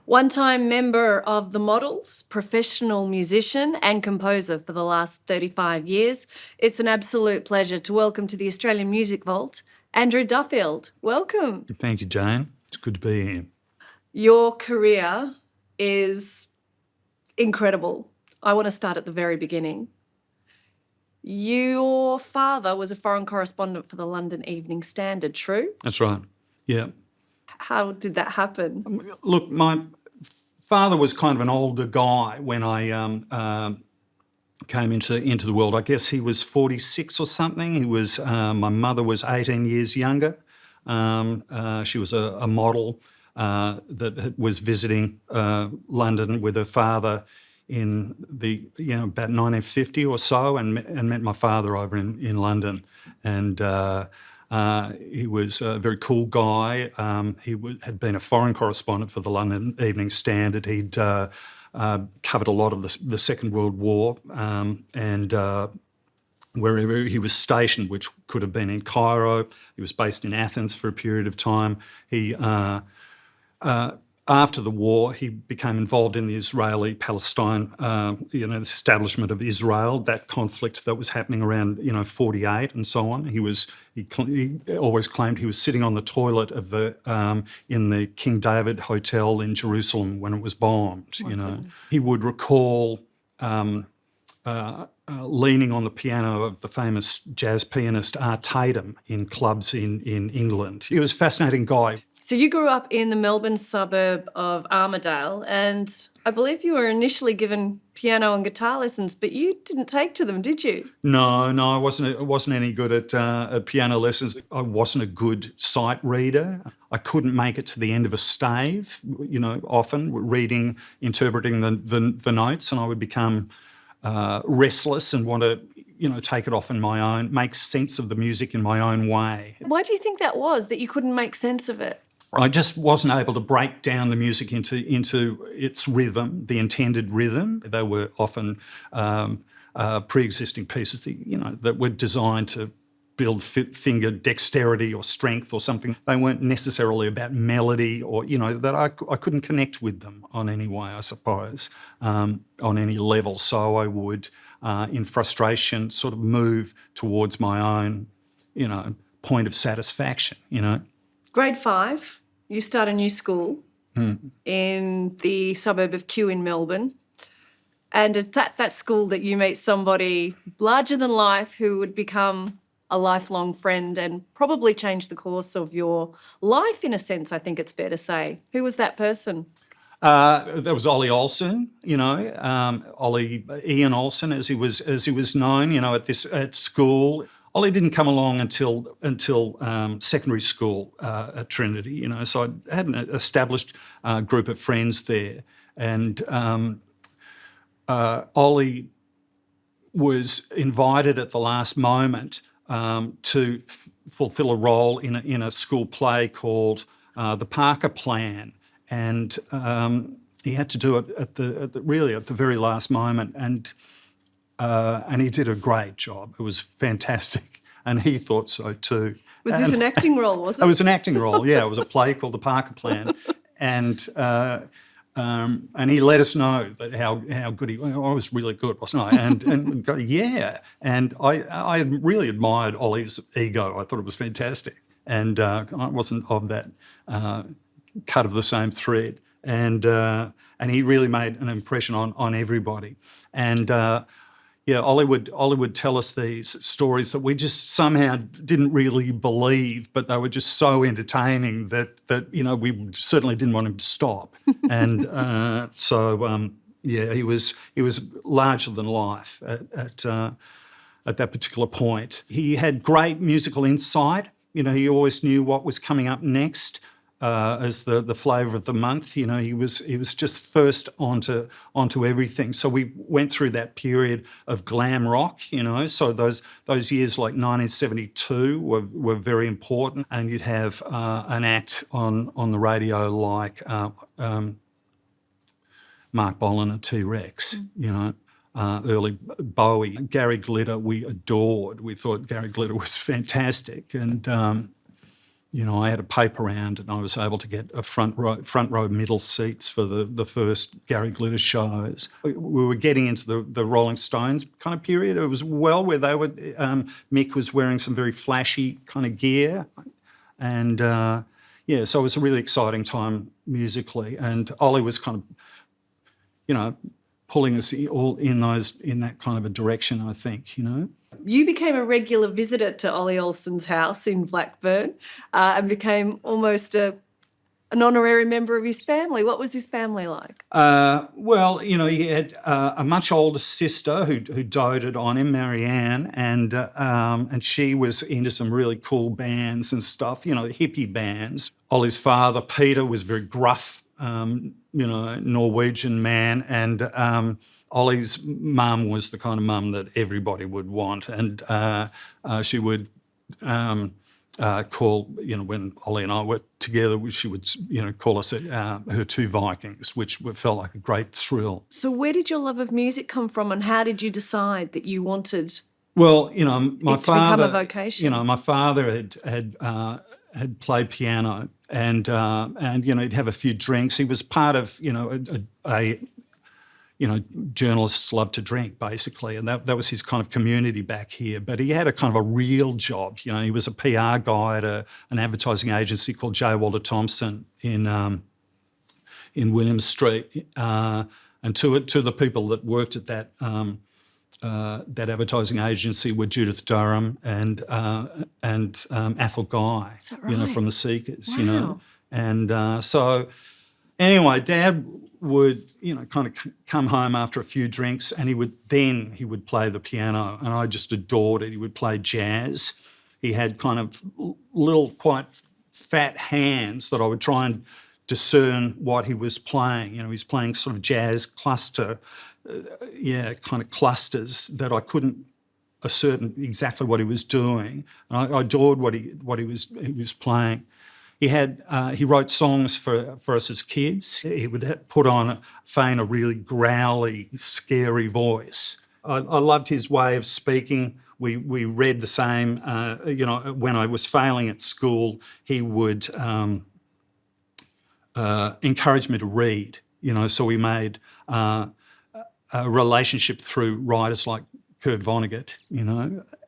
One-time member of The Models, professional musician and composer for the last 35 years, it's an absolute pleasure to welcome to the Australian Music Vault, Andrew Duffield. Welcome. Thank you, Jane. It's good to be here. Your career is incredible. I want to start at the very beginning. Your father was a foreign correspondent for the London Evening Standard, true? That's right, yeah. How did that happen? Look, my father was kind of an older guy when I came into the world. I guess he was 46 or something. He was. My mother was 18 years younger. She was a model that was visiting London with her father in about 1950 or so, and met my father over in London, and he was a very cool guy. He had been a foreign correspondent for the London Evening Standard. He'd covered a lot of the Second World War, and wherever he was stationed, which could have been in Cairo, he was based in Athens for a period of time. He after the war, he became involved in the Israeli-Palestine, the establishment of Israel, that conflict that was happening around, 48 and so on. He always claimed he was sitting on the toilet of in the King David Hotel in Jerusalem when it was bombed. He would recall leaning on the piano of the famous jazz pianist Art Tatum in clubs in England. He was a fascinating guy. So you grew up in the Melbourne suburb of Armidale, and I believe you were initially given piano and guitar lessons, but you didn't take to them, did you? No, I wasn't any good at piano lessons. I wasn't a good sight reader. I couldn't make it to the end of a stave, often reading, interpreting the notes, and I would become restless and want to take it off in my own, make sense of the music in my own way. Why do you think that was, that you couldn't make sense of it? I just wasn't able to break down the music into its rhythm, the intended rhythm. They were often pre-existing pieces that were designed to build finger dexterity or strength or something. They weren't necessarily about melody or, that I couldn't connect with them on any way, I suppose, on any level. So I would, in frustration, sort of move towards my own, point of satisfaction, Grade 5, you start a new school in the suburb of Kew in Melbourne. And it's at that school that you meet somebody larger than life who would become a lifelong friend and probably change the course of your life, in a sense, I think it's fair to say. Who was that person? There was Ollie Olsen, Ian Olsen, as he was known, at school. Ollie didn't come along until secondary school at Trinity, so I had an established group of friends there, and Ollie was invited at the last moment to fulfil a role in a school play called The Parker Plan, and he had to do it at the very last moment, and he did a great job. It was fantastic, and he thought so too. Was this an acting role, was it? It was an acting role, yeah. It was a play called The Parker Plan, and he let us know that how good he was. I was really good, wasn't I? And yeah, and I really admired Ollie's ego. I thought it was fantastic, and I wasn't of that cut of the same thread, and he really made an impression on everybody, and. Ollie would tell us these stories that we just somehow didn't really believe, but they were just so entertaining that we certainly didn't want him to stop. And he was larger than life at that particular point. He had great musical insight. He always knew what was coming up next. As the flavour of the month, he was just first onto everything. So we went through that period of glam rock, So those years like 1972 were very important, and you'd have an act on the radio like Mark Bolan and T-Rex, early Bowie, Gary Glitter. We adored. We thought Gary Glitter was fantastic, and. I had a paper round and I was able to get a front row middle seats for the first Gary Glitter shows. We were getting into the Rolling Stones kind of period. It was where they were, Mick was wearing some very flashy kind of gear. And so it was a really exciting time musically. And Ollie was kind of, pulling us all in that kind of a direction, I think, You became a regular visitor to Ollie Olsen's house in Blackburn and became almost an honorary member of his family. What was his family like? He had a much older sister who doted on him, Marianne, and she was into some really cool bands and stuff, hippie bands. Ollie's father, Peter, was very gruff, Norwegian man, and Ollie's mum was the kind of mum that everybody would want, and she would call, when Ollie and I were together, she would, call us her two Vikings, which felt like a great thrill. So where did your love of music come from, and how did you decide that you wanted my it to become a vocation? My father had played piano, and he'd have a few drinks. He was part of journalists love to drink, basically, and that was his kind of community back here. But he had a kind of a real job. He was a PR guy at an advertising agency called J. Walter Thompson in William Street, and two of the people that worked at that advertising agency were Judith Durham and Athol Guy, Is that right? From the Seekers, Wow. And so anyway, Dad would, kind of come home after a few drinks, and he would play the piano, and I just adored it. He would play jazz. He had kind of little, quite fat hands that I would try and discern what he was playing. He was playing sort of jazz cluster, kind of clusters that I couldn't ascertain exactly what he was doing. And I adored what he was playing. He wrote songs for us as kids. He would feign a really growly, scary voice. I loved his way of speaking. We read the same. When I was failing at school, he would encourage me to read. So we made a relationship through writers like Kurt Vonnegut,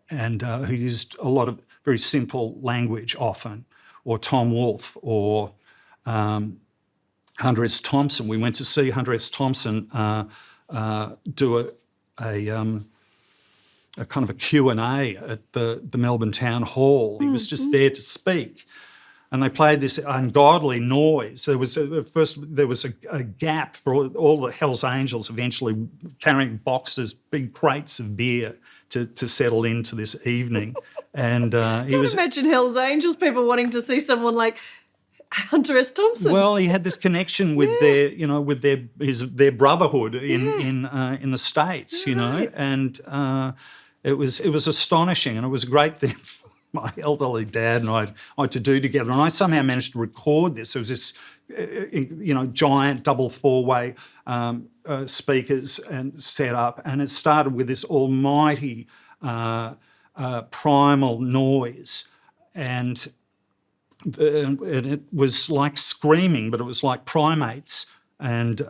and who used a lot of very simple language often, or Tom Wolfe, or Hunter S. Thompson. We went to see Hunter S. Thompson do a kind of a Q&A at the Melbourne Town Hall. He was just there to speak. And they played this ungodly noise. There was a gap for all the Hells Angels eventually carrying boxes, big crates of beer to settle into this evening. And he was. Imagine Hell's Angels people wanting to see someone like Hunter S. Thompson. Well, he had this connection with their brotherhood in the States, Right. and it was astonishing, and it was a great thing for my elderly dad and I to do together. And I somehow managed to record this. It was this, giant double four-way speakers and set up, and it started with this almighty primal noise, and it was like screaming, but it was like primates. And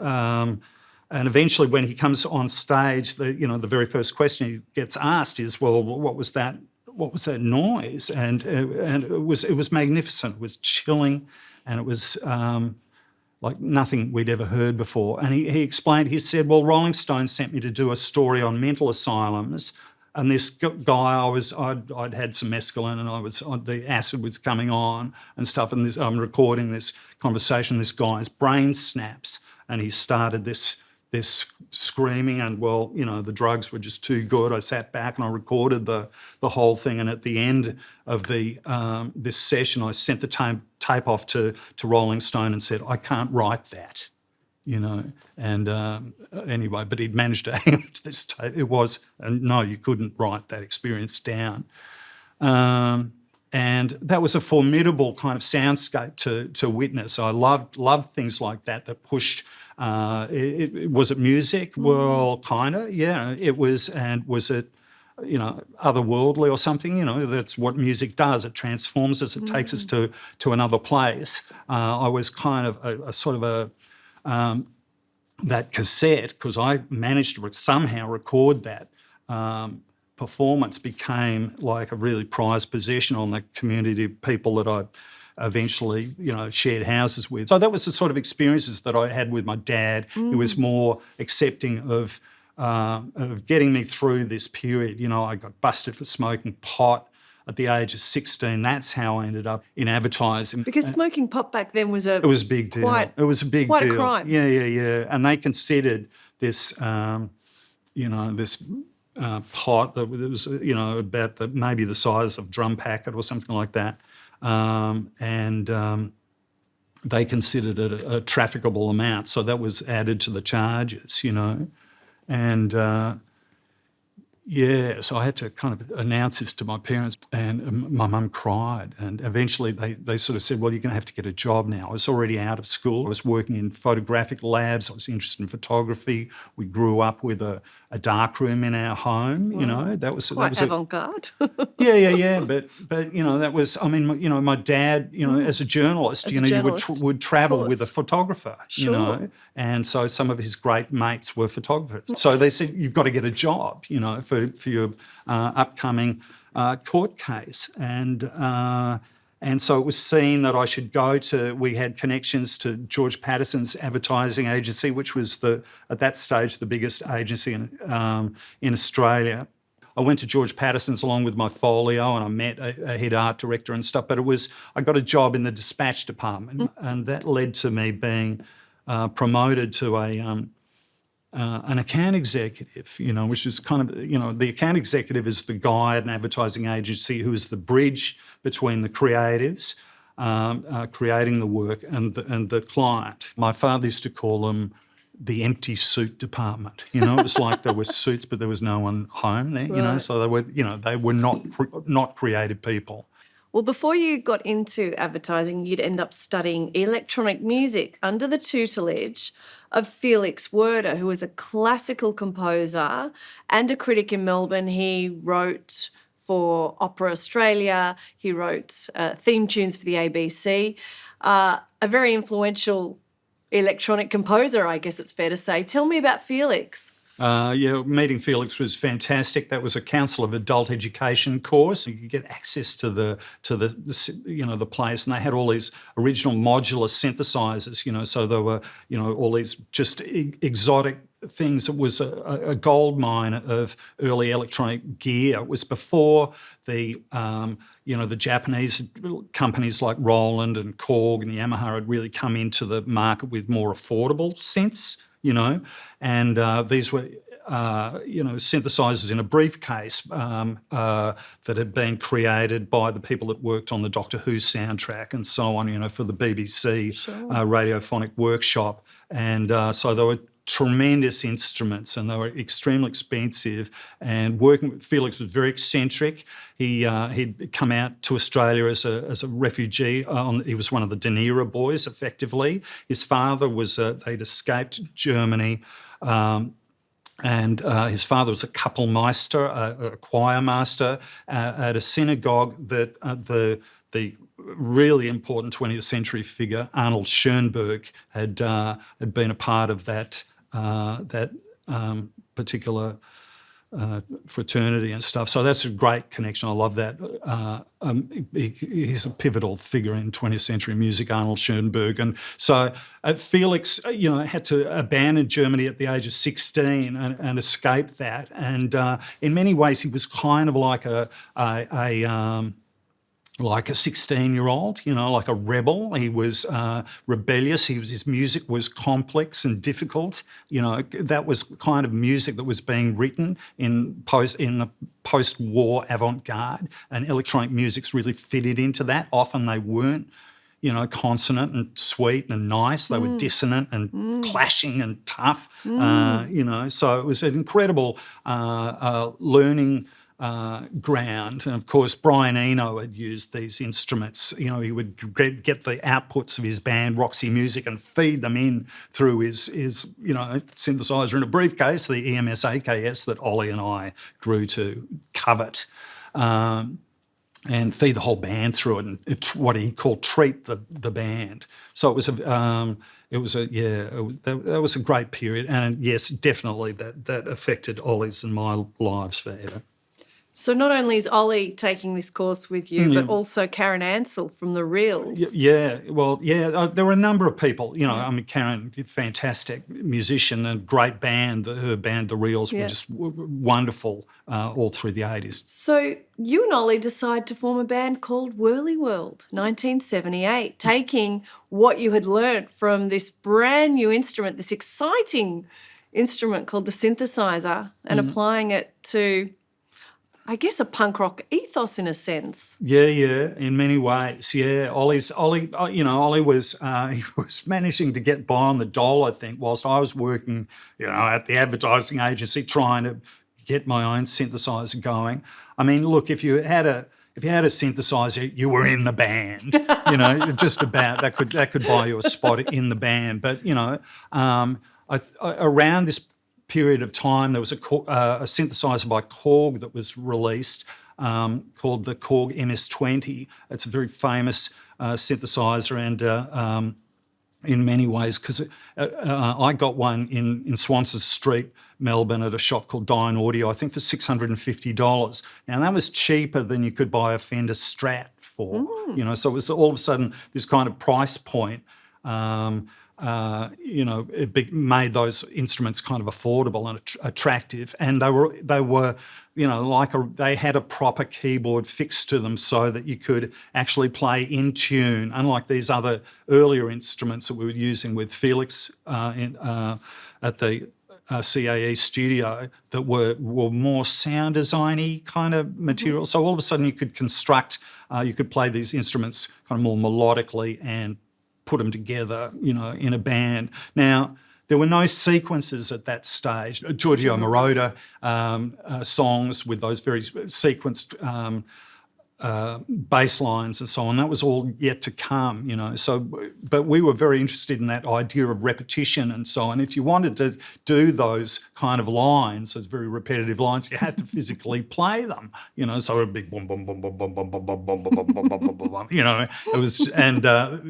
eventually, when he comes on stage, the very first question he gets asked is, "Well, what was that? What was that noise?" And it was magnificent. It was chilling, and it was like nothing we'd ever heard before. And he explained. He said, "Well, Rolling Stone sent me to do a story on mental asylums." And this guy, I'd had some mescaline, and the acid was coming on and stuff. And I'm recording this conversation. This guy's brain snaps, and he started this screaming. And the drugs were just too good. I sat back and I recorded the whole thing. And at the end of this session, I sent the tape off to Rolling Stone and said, "I can't write that." And anyway, but he'd managed to hang on to this tape. It was, no, you couldn't write that experience down. And that was a formidable kind of soundscape to witness. I loved things like that pushed. Was it music? Well, kind of, yeah. It was, and was it otherworldly or something. That's what music does. It transforms us. It takes us to another place. I was kind of that cassette, because I managed to somehow record that performance, became like a really prized possession on the community of people that I eventually, shared houses with. So that was the sort of experiences that I had with my dad. He was more accepting of getting me through this period. I got busted for smoking pot at the age of 16. That's how I ended up in advertising. Because smoking pot back then was it was a big deal. It was a big quite deal. A crime. Yeah. And they considered this, this pot that was, about maybe the size of a drum packet or something like that. They considered it a trafficable amount, so that was added to the charges, And so I had to kind of announce this to my parents, and my mum cried. And eventually they sort of said, well, you're going to have to get a job now. I was already out of school. I was working in photographic labs. I was interested in photography. We grew up with a darkroom in our home, That was quite avant-garde. Yeah. But that was, my dad, as a journalist, you would travel with a photographer, And so some of his great mates were photographers. So they said, you've got to get a job, for your upcoming court case. And so it was seen that I should go to, we had connections to George Patterson's advertising agency, which was at that stage the biggest agency in Australia. I went to George Patterson's along with my folio, and I met a head art director and stuff, but I got a job in the dispatch department, and that led to me being promoted to an account executive, which is kind of, the account executive is the guy at an advertising agency who is the bridge between the creatives creating the work and the client. My father used to call them the empty suit department. It was like there were suits, but there was no one home there. Right. So they were not creative people. Well, before you got into advertising, you'd end up studying electronic music under the tutelage of Felix Werder, who was a classical composer and a critic in Melbourne. He wrote for Opera Australia. He wrote theme tunes for the ABC. A very influential electronic composer, I guess it's fair to say. Tell me about Felix. Meeting Felix was fantastic. That was a Council of Adult Education course. You could get access to the place, and they had all these original modular synthesizers. So there were all these just exotic things. It was a gold mine of early electronic gear. It was before the Japanese companies like Roland and Korg and Yamaha had really come into the market with more affordable synths. And these were, synthesizers in a briefcase that had been created by the people that worked on the Doctor Who soundtrack and so on, for the BBC radiophonic workshop. And so they were tremendous instruments, and they were extremely expensive. And working with Felix was very eccentric. He'd come out to Australia as a refugee. He was one of the De Niro boys, effectively. His father they'd escaped Germany, and his father was a Kapellmeister, a choir master at a synagogue that the really important 20th century figure, Arnold Schoenberg, had been a part of that particular fraternity and stuff. So that's a great connection. I love that. He's a pivotal figure in 20th century music, Arnold Schoenberg. And so Felix, had to abandon Germany at the age of 16 and escape that. And in many ways, he was kind of like a 16-year-old, like a rebel. He was rebellious. His music was complex and difficult. That was kind of music that was being written in the post-war avant-garde, and electronic music's really fitted into that. Often they weren't, consonant and sweet and nice. They were dissonant and clashing and tough. So it was an incredible learning ground. And of course, Brian Eno had used these instruments. You know, he would get the outputs of his band, Roxy Music, and feed them in through his synthesizer in a briefcase, the EMS AKS that Ollie and I grew to covet. And feed the whole band through it, and what he called treat the band. So it was that was a great period, and yes, definitely that affected Ollie's and my lives forever. So not only is Ollie taking this course with you, but also Karen Ansell from the Reels. There were a number of people. You know, I mean, Karen, fantastic musician and great band. Her band, the Reels, were just wonderful all through the 80s. So you and Ollie decide to form a band called Whirlywirld, 1978, taking what you had learnt from this brand new instrument, this exciting instrument called the synthesizer, and applying it to, I guess, a punk rock ethos in a sense. Yeah, in many ways. Yeah, Ollie was he was managing to get by on the dole, I think, whilst I was working, at the advertising agency trying to get my own synthesizer going. I mean, look, if you had a synthesizer, you were in the band. Just about that could buy you a spot in the band. But around this period of time, there was a synthesizer by Korg that was released called the Korg MS-20. It's a very famous synthesizer, and in many ways, because I got one in Swanston Street, Melbourne, at a shop called Dine Audio, I think for $650. Now, that was cheaper than you could buy a Fender Strat for. So it was all of a sudden this kind of price point. It made those instruments kind of affordable and attractive, and they were they had a proper keyboard fixed to them so that you could actually play in tune, unlike these other earlier instruments that we were using with Felix at the CAE studio that were more sound designy kind of material. So all of a sudden you could you could play these instruments kind of more melodically and put them together, in a band. Now, there were no sequences at that stage. Giorgio Moroder songs with those very sequenced bass lines and so on. That was all yet to come, So, but we were very interested in that idea of repetition and so on. If you wanted to do those kind of lines, those very repetitive lines, you had to physically play them, So a big boom, boom, boom, boom, boom, boom, boom, boom, boom, boom, boom, boom, boom, it was, and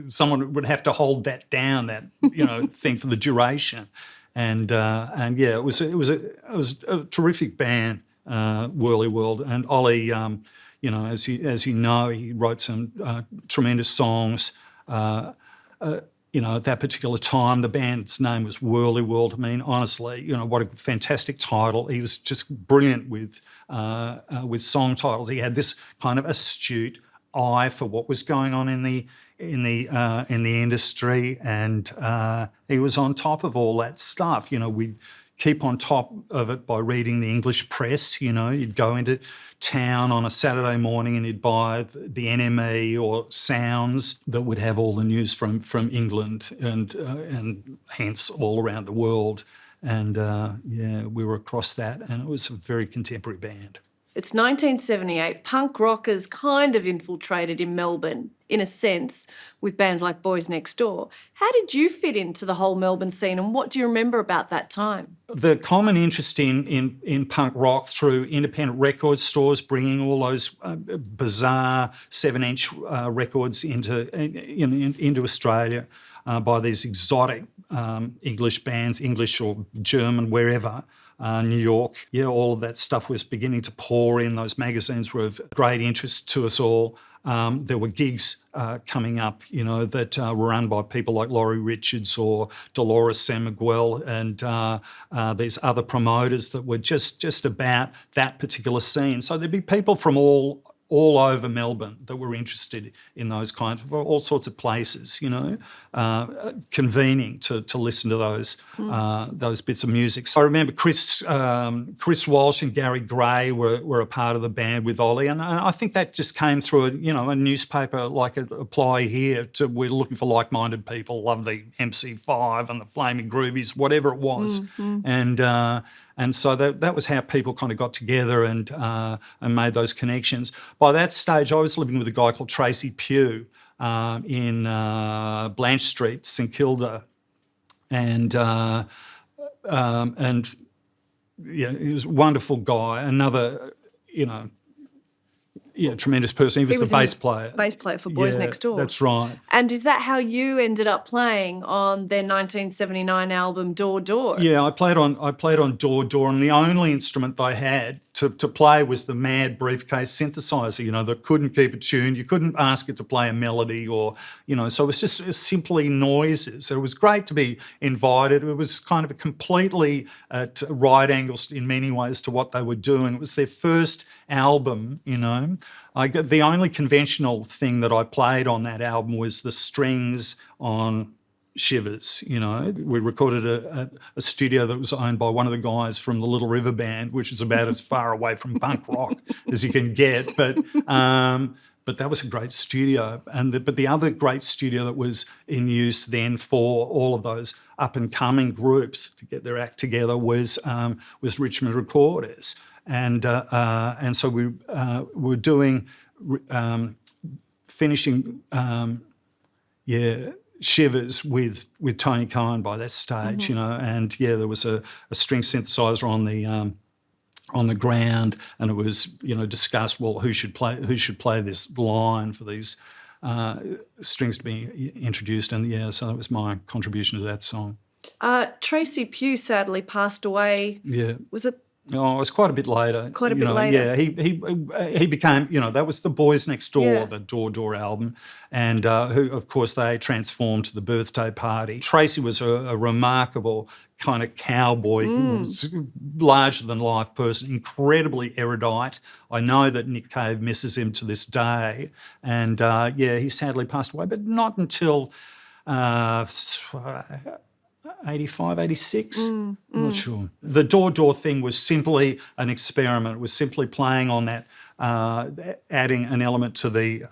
someone would have to hold that down, that thing for the duration, and it was a terrific band, Whirlywirld, and Ollie. As you know, he wrote some tremendous songs. At that particular time, the band's name was Whirlywirld. I mean, honestly, what a fantastic title. He was just brilliant with song titles. He had this kind of astute eye for what was going on in the industry, and he was on top of all that stuff. We'd keep on top of it by reading the English press. You'd go into town on a Saturday morning and you'd buy the NME or Sounds that would have all the news from England and hence all around the world. And we were across that, and it was a very contemporary band. It's 1978. Punk rockers kind of infiltrated in Melbourne, in a sense, with bands like Boys Next Door. How did you fit into the whole Melbourne scene, and what do you remember about that time? The common interest in punk rock through independent record stores, bringing all those bizarre 7-inch records into Australia by these exotic English bands, English or German, wherever. New York, all of that stuff was beginning to pour in. Those magazines were of great interest to us all. There were gigs coming up, that were run by people like Laurie Richards or Dolores San Miguel and these other promoters that were just about that particular scene. So there'd be people from all over Melbourne that were interested in those kinds of all sorts of places, convening to listen to those bits of music. So I remember Chris Walsh and Gary Gray were a part of the band with Ollie, and I think that just came through a newspaper like Apply Here. We're looking for like-minded people, love the MC5 and the Flaming Groovies, whatever it was, and And so that was how people kind of got together and made those connections. By that stage, I was living with a guy called Tracy Pugh in Blanche Street, St Kilda, and yeah, he was a wonderful guy. Another, tremendous person. He was the bass player. Bass player for Boys Next Door. That's right. And is that how you ended up playing on their 1979 album Door Door? Yeah, I played on Door Door, and the only instrument they had to play was the mad briefcase synthesizer, that couldn't keep it tuned. You couldn't ask it to play a melody so it was just simply noises. So it was great to be invited. It was kind of a completely at right angles in many ways to what they were doing. It was their first album, the only conventional thing that I played on that album was the strings on Shivers. We recorded a studio that was owned by one of the guys from the Little River Band, which is about as far away from punk rock as you can get. But that was a great studio. But the other great studio that was in use then for all of those up and coming groups to get their act together was Richmond Recorders, and so we were doing finishing. Shivers with Tony Cohen by that stage, and there was a string synthesizer on the ground, and it was discussed who should play this line for these strings to be introduced, and so that was my contribution to that song. Tracy Pugh sadly passed away. Yeah, was it? Oh, it was quite a bit later. Quite a bit later. Yeah, he became, that was the Boys Next Door, the Door Door album, and who, of course, they transformed to the Birthday Party. Tracy was a remarkable kind of cowboy, larger-than-life person, incredibly erudite. I know that Nick Cave misses him to this day, and, he sadly passed away, but not until 85, 86, I'm not sure. The Door Door thing was simply an experiment. It was simply playing on that, adding an element to the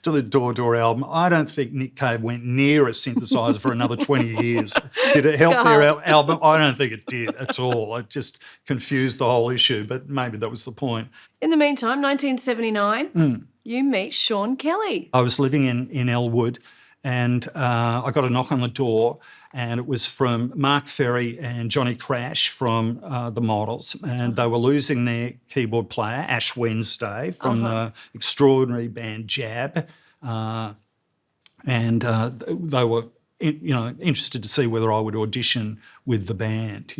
to the Door Door album. I don't think Nick Cave went near a synthesizer for another 20 years. Did it help their album? I don't think it did at all. It just confused the whole issue, but maybe that was the point. In the meantime, 1979, you meet Sean Kelly. I was living in Elwood, and I got a knock on the door, and it was from Mark Ferry and Johnny Crash from the Models, and they were losing their keyboard player, Ash Wednesday, from the extraordinary band Jab, and they were, interested to see whether I would audition with the band.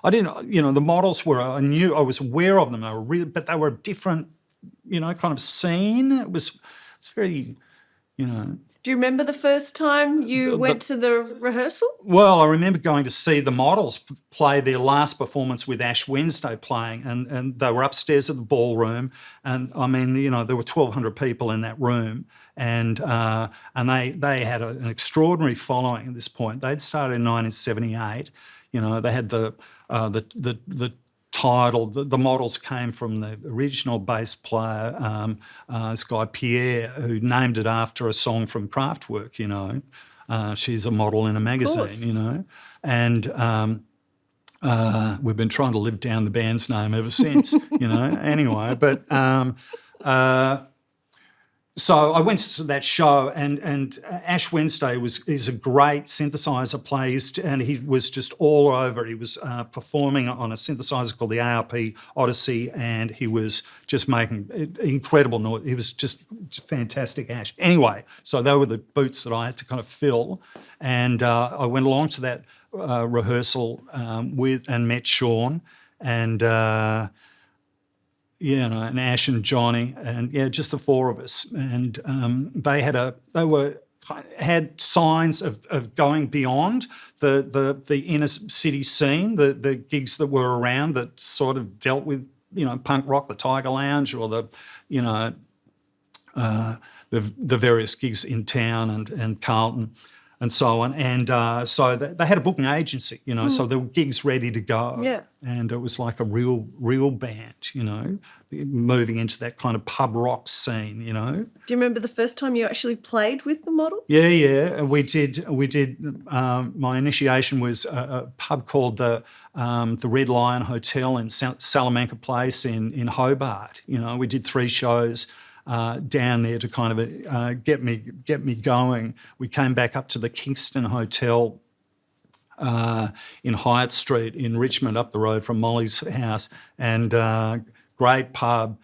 I didn't, the Models were, I was aware of them, they were but they were a different, kind of scene. It's very, Do you remember the first time you went to the rehearsal? Well, I remember going to see the Models play their last performance with Ash Wednesday playing, and they were upstairs at the ballroom, and I mean, there were 1,200 people in that room, and they had an extraordinary following at this point. They'd started in 1978. They had the title. The Models came from the original bass player, this guy Pierre, who named it after a song from Kraftwerk. She's a model in a magazine. And we've been trying to live down the band's name ever since. Anyway, but. So I went to that show, and Ash Wednesday is a great synthesizer player, and he was just all over. He was performing on a synthesizer called the ARP Odyssey, and he was just making incredible noise. He was just fantastic, Ash. Anyway, so they were the boots that I had to kind of fill, and I went along to that rehearsal and met Sean, and. And Ash and Johnny, and just the four of us, and they had signs of going beyond the inner city scene, the gigs that were around that sort of dealt with punk rock, the Tiger Lounge, or the various gigs in town and Carlton. and so on. And so they had a booking agency, so there were gigs ready to go. Yeah. And it was like a real band, moving into that kind of pub rock scene, Do you remember the first time you actually played with the Models? Yeah. We did. My initiation was a pub called the Red Lion Hotel in Salamanca Place in Hobart. We did 3 shows down there to kind of get me going. We came back up to the Kingston Hotel in Hyatt Street in Richmond, up the road from Molly's house, and great pub.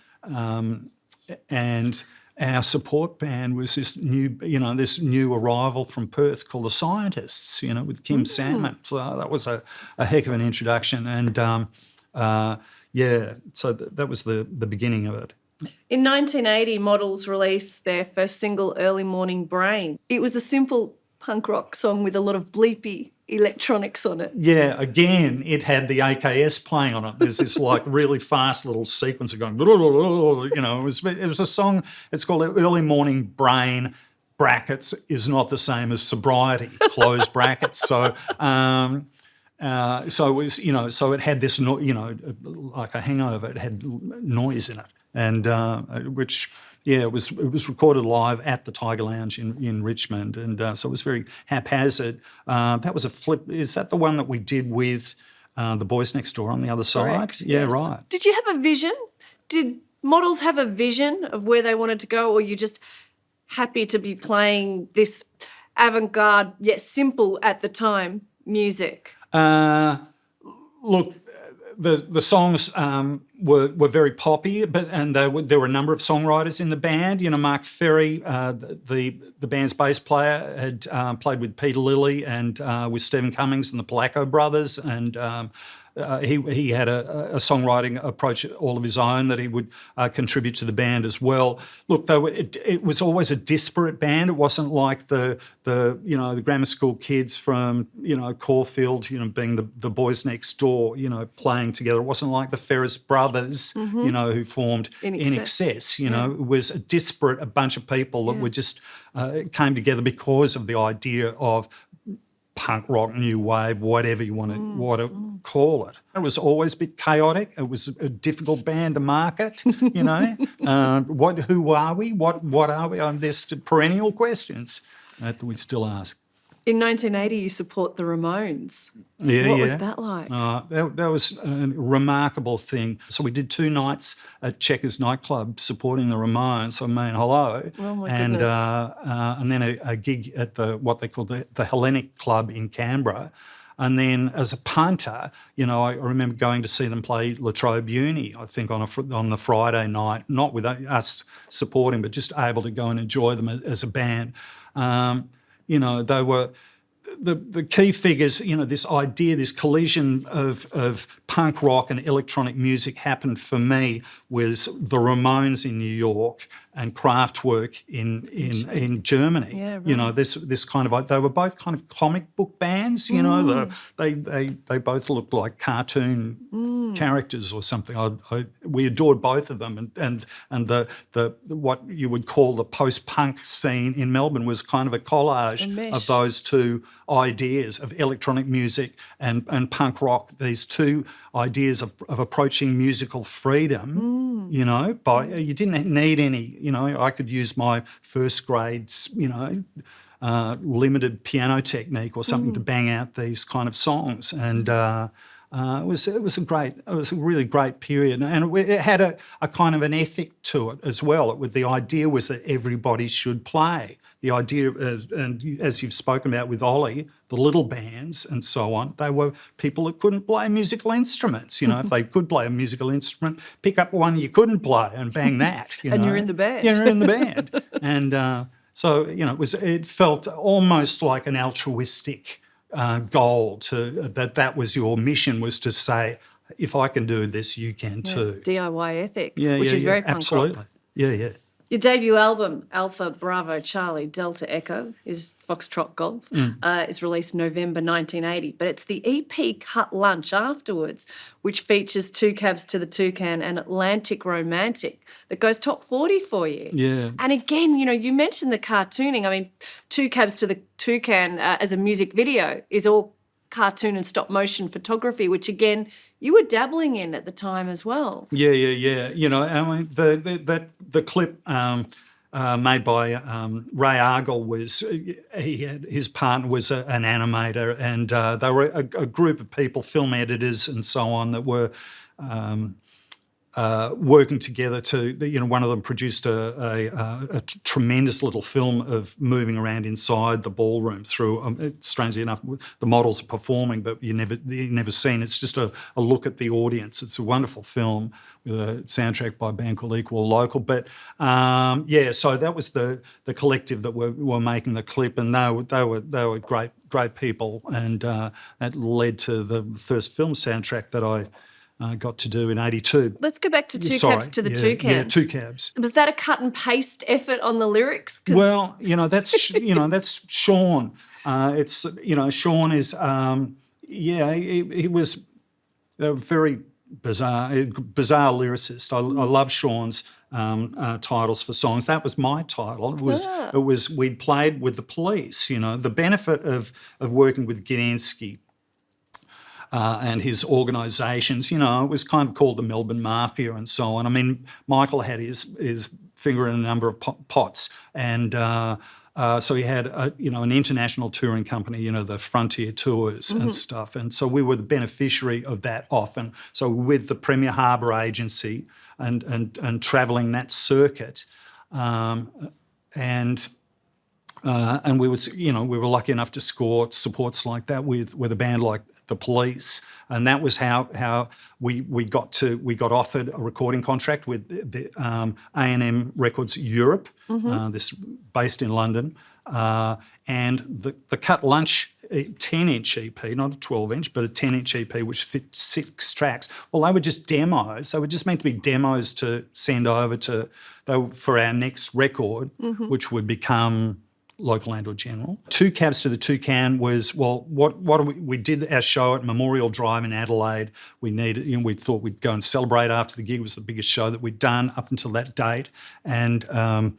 And our support band was this new arrival from Perth called the Scientists, with Kim Salmon. So that was a heck of an introduction. And so that was the beginning of it. In 1980, Models released their first single, Early Morning Brain. It was a simple punk rock song with a lot of bleepy electronics on it. Yeah, again, it had the AKS playing on it. There's this like really fast little sequence of going, it was a song, it's called Early Morning Brain, brackets, is not the same as sobriety, close brackets. So it was, so it had this, like a hangover, it had noise in it. And it was recorded live at the Tiger Lounge in Richmond, and so it was very haphazard. That was a flip. Is that the one that we did with the Boys Next Door on the other side? Correct, Yeah, yes. right. Did you have a vision? Did Models have a vision of where they wanted to go, or were you just happy to be playing this avant-garde yet simple at the time music? Look, the songs were very poppy, and there were a number of songwriters in the band. Mark Ferry, the band's bass player, had played with Peter Lilly and with Stephen Cummings and the Polacco Brothers, and he had a songwriting approach all of his own that he would contribute to the band as well. Look, it was always a disparate band. It wasn't like the grammar school kids from Caulfield, being the Boys Next Door, playing together. It wasn't like the Ferris Brothers, who formed In Excess. It was a bunch of people that were just came together because of the idea of punk rock, new wave, whatever you want to call it. It was always a bit chaotic. It was a difficult band to market, Who are we? What are we? There's perennial questions that we still ask. In 1980, you support the Ramones. Yeah, What was that like? That was a remarkable thing. So we did 2 nights at Checkers nightclub supporting the Ramones, so me and Hello, oh my goodness. And then a gig at what they called the Hellenic Club in Canberra. And then as a punter, I remember going to see them play La Trobe Uni, I think, on the Friday night, not with us supporting, but just able to go and enjoy them as a band. They were the key figures, this idea, this collision of punk rock and electronic music happened for me was the Ramones in New York and Kraftwerk in Germany. Yeah, right. This kind of, they were both kind of comic book bands, they both looked like cartoon characters or something. We adored both of them, and the what you would call the post-punk scene in Melbourne was kind of a collage of those two ideas of electronic music and punk rock, these two ideas of approaching musical freedom, you didn't need any, I could use my first grade's, limited piano technique or something to bang out these kind of songs. And it was a really great period, and it had a kind of an ethic to it as well. The idea was that everybody should play. The idea, and as you've spoken about with Ollie, the little bands and so on, they were people that couldn't play musical instruments. If they could play a musical instrument, pick up one you couldn't play and bang that. And you're in the band. Yeah, you're in the band. And so, it felt almost like an altruistic goal that was your mission, was to say, if I can do this, you can too. DIY ethic, which is very punk absolutely. rock. Yeah. Your debut album, Alpha Bravo Charlie Delta Echo, is Foxtrot Golf, is released November 1980. But it's the EP Cut Lunch afterwards, which features Two Cabs to the Toucan and Atlantic Romantic, that goes top 40 for you. Yeah. And again, you mentioned the cartooning. I mean, Two Cabs to the Toucan as a music video is all cartoon and stop motion photography, which again you were dabbling in at the time as well. Yeah. I mean, the clip made by Ray Argall was his partner was an animator, and they were a group of people, film editors and so on, that were working together to, one of them produced a tremendous little film of moving around inside the ballroom through, strangely enough, the models are performing, but you never seen. It's just a look at the audience. It's a wonderful film with a soundtrack by a band called Equal Local. But so that was the collective that were making the clip, and they were great people, and that led to the first film soundtrack that I got to do in '82. Let's go back to Two Cabs to the Toucan. Yeah, Two Cabs. Was that a cut and paste effort on the lyrics? Well, that's that's Sean. It's Sean is he was a very bizarre lyricist. I love Sean's titles for songs. That was my title. It was we'd played with the Police. The benefit of working with Gdański and his organisations, it was kind of called the Melbourne Mafia and so on. I mean, Michael had his finger in a number of pots, and so he had an international touring company, the Frontier Tours and stuff, and so we were the beneficiary of that often. So with the Premier Harbour Agency and travelling that circuit, and we would, we were lucky enough to score supports like that with a band like the Police, and that was how we got offered a recording contract with the A&M Records Europe, this based in London, and the Cut Lunch 10-inch EP, not a 12-inch, but a 10-inch EP, which fit 6 tracks. Well, they were just demos. They were just meant to be demos to send over for our next record, which would become Local and or General. Two Cabs to the Toucan was, we did our show at Memorial Drive in Adelaide. We thought we'd go and celebrate after the gig. It was the biggest show that we'd done up until that date. And how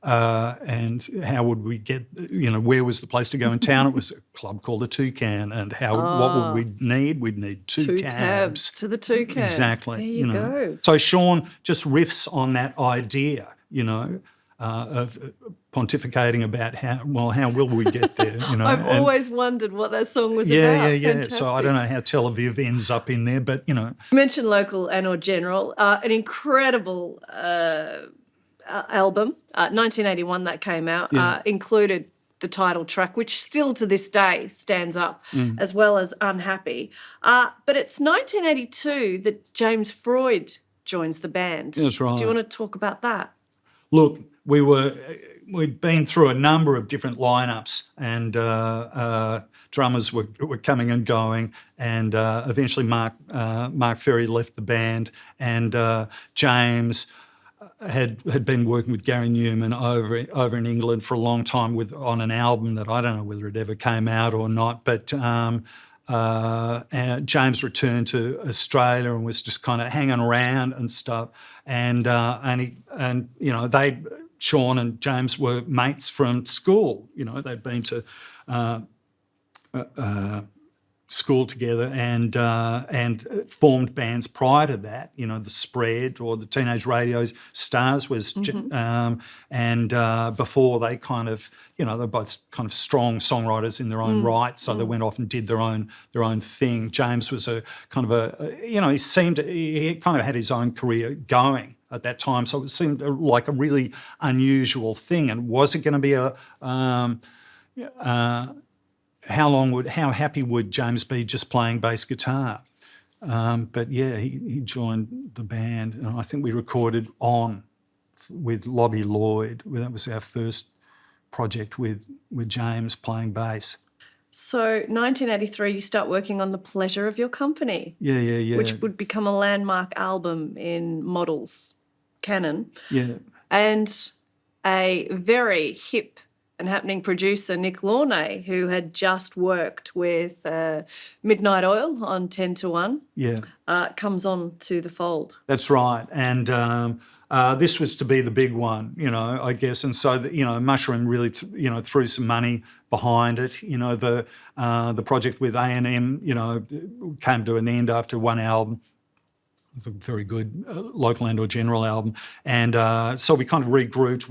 would we get, where was the place to go in town? It was a club called the Toucan. And what would we need? We'd need two cabs to the Toucan. Exactly. There you go. So Sean just riffs on that idea, of pontificating about how will we get there, I've always wondered what that song was about. Yeah. Fantastic. So I don't know how Tel Aviv ends up in there, but, You mentioned Local and or General, an incredible album, 1981 that came out, included the title track, which still to this day stands up, as well as Unhappy. But it's 1982 that James Freud joins the band. That's right. Do you want to talk about that? Look, we'd been through a number of different lineups, and drummers were coming and going, and eventually Mark Ferry left the band, and James had been working with Gary Newman over in England for a long time on an album that I don't know whether it ever came out or not, but James returned to Australia and was just kind of hanging around and stuff, and Sean and James were mates from school. They'd been to school together and formed bands prior to that. The Spread or the Teenage Radio Stars was, and before they kind of, they're both kind of strong songwriters in their own right. So they went off and did their own thing. James was a kind of he kind of had his own career going at that time. So it seemed like a really unusual thing. And was it going to be how happy would James be just playing bass guitar? But yeah, he joined the band, and I think we recorded with Lobby Lloyd. That was our first project with James playing bass. So 1983, you start working on The Pleasure of Your Company. Yeah. Which would become a landmark album in Models canon. Yeah. and a very hip and happening producer, Nick Launay, who had just worked with Midnight Oil on 10 to 1, comes on to the fold. That's right. And this was to be the big one, I guess. And so, Mushroom really, threw some money behind it. The project with A&M, came to an end after one album. It was a very good local and or general album. And so we kind of regrouped.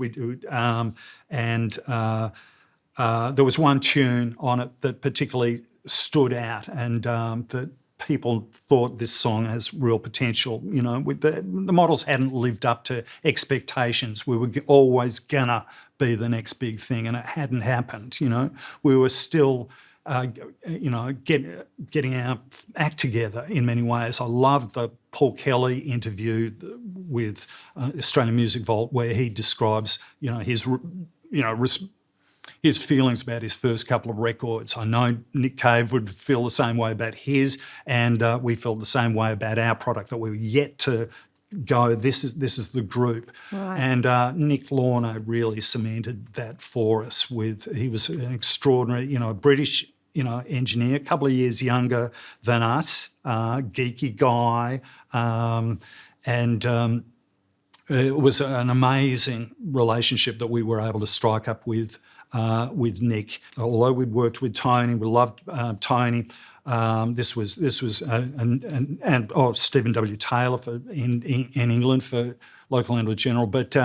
There was one tune on it that particularly stood out and that people thought this song has real potential. With the Models hadn't lived up to expectations. We were always gonna be the next big thing, and it hadn't happened. We were still, getting our act together in many ways. I loved the Paul Kelly interview with Australian Music Vault, where he describes, his feelings about his first couple of records. I know Nick Cave would feel the same way about his, and we felt the same way about our product, that we were yet to go, this is the group. Right. And Nick Launay really cemented that for us. He was an extraordinary, British, engineer, a couple of years younger than us, geeky guy, and it was an amazing relationship that we were able to strike up with Nick. Although we'd worked with Tony, we loved Tony. This was Stephen W. Taylor in England for local and general, but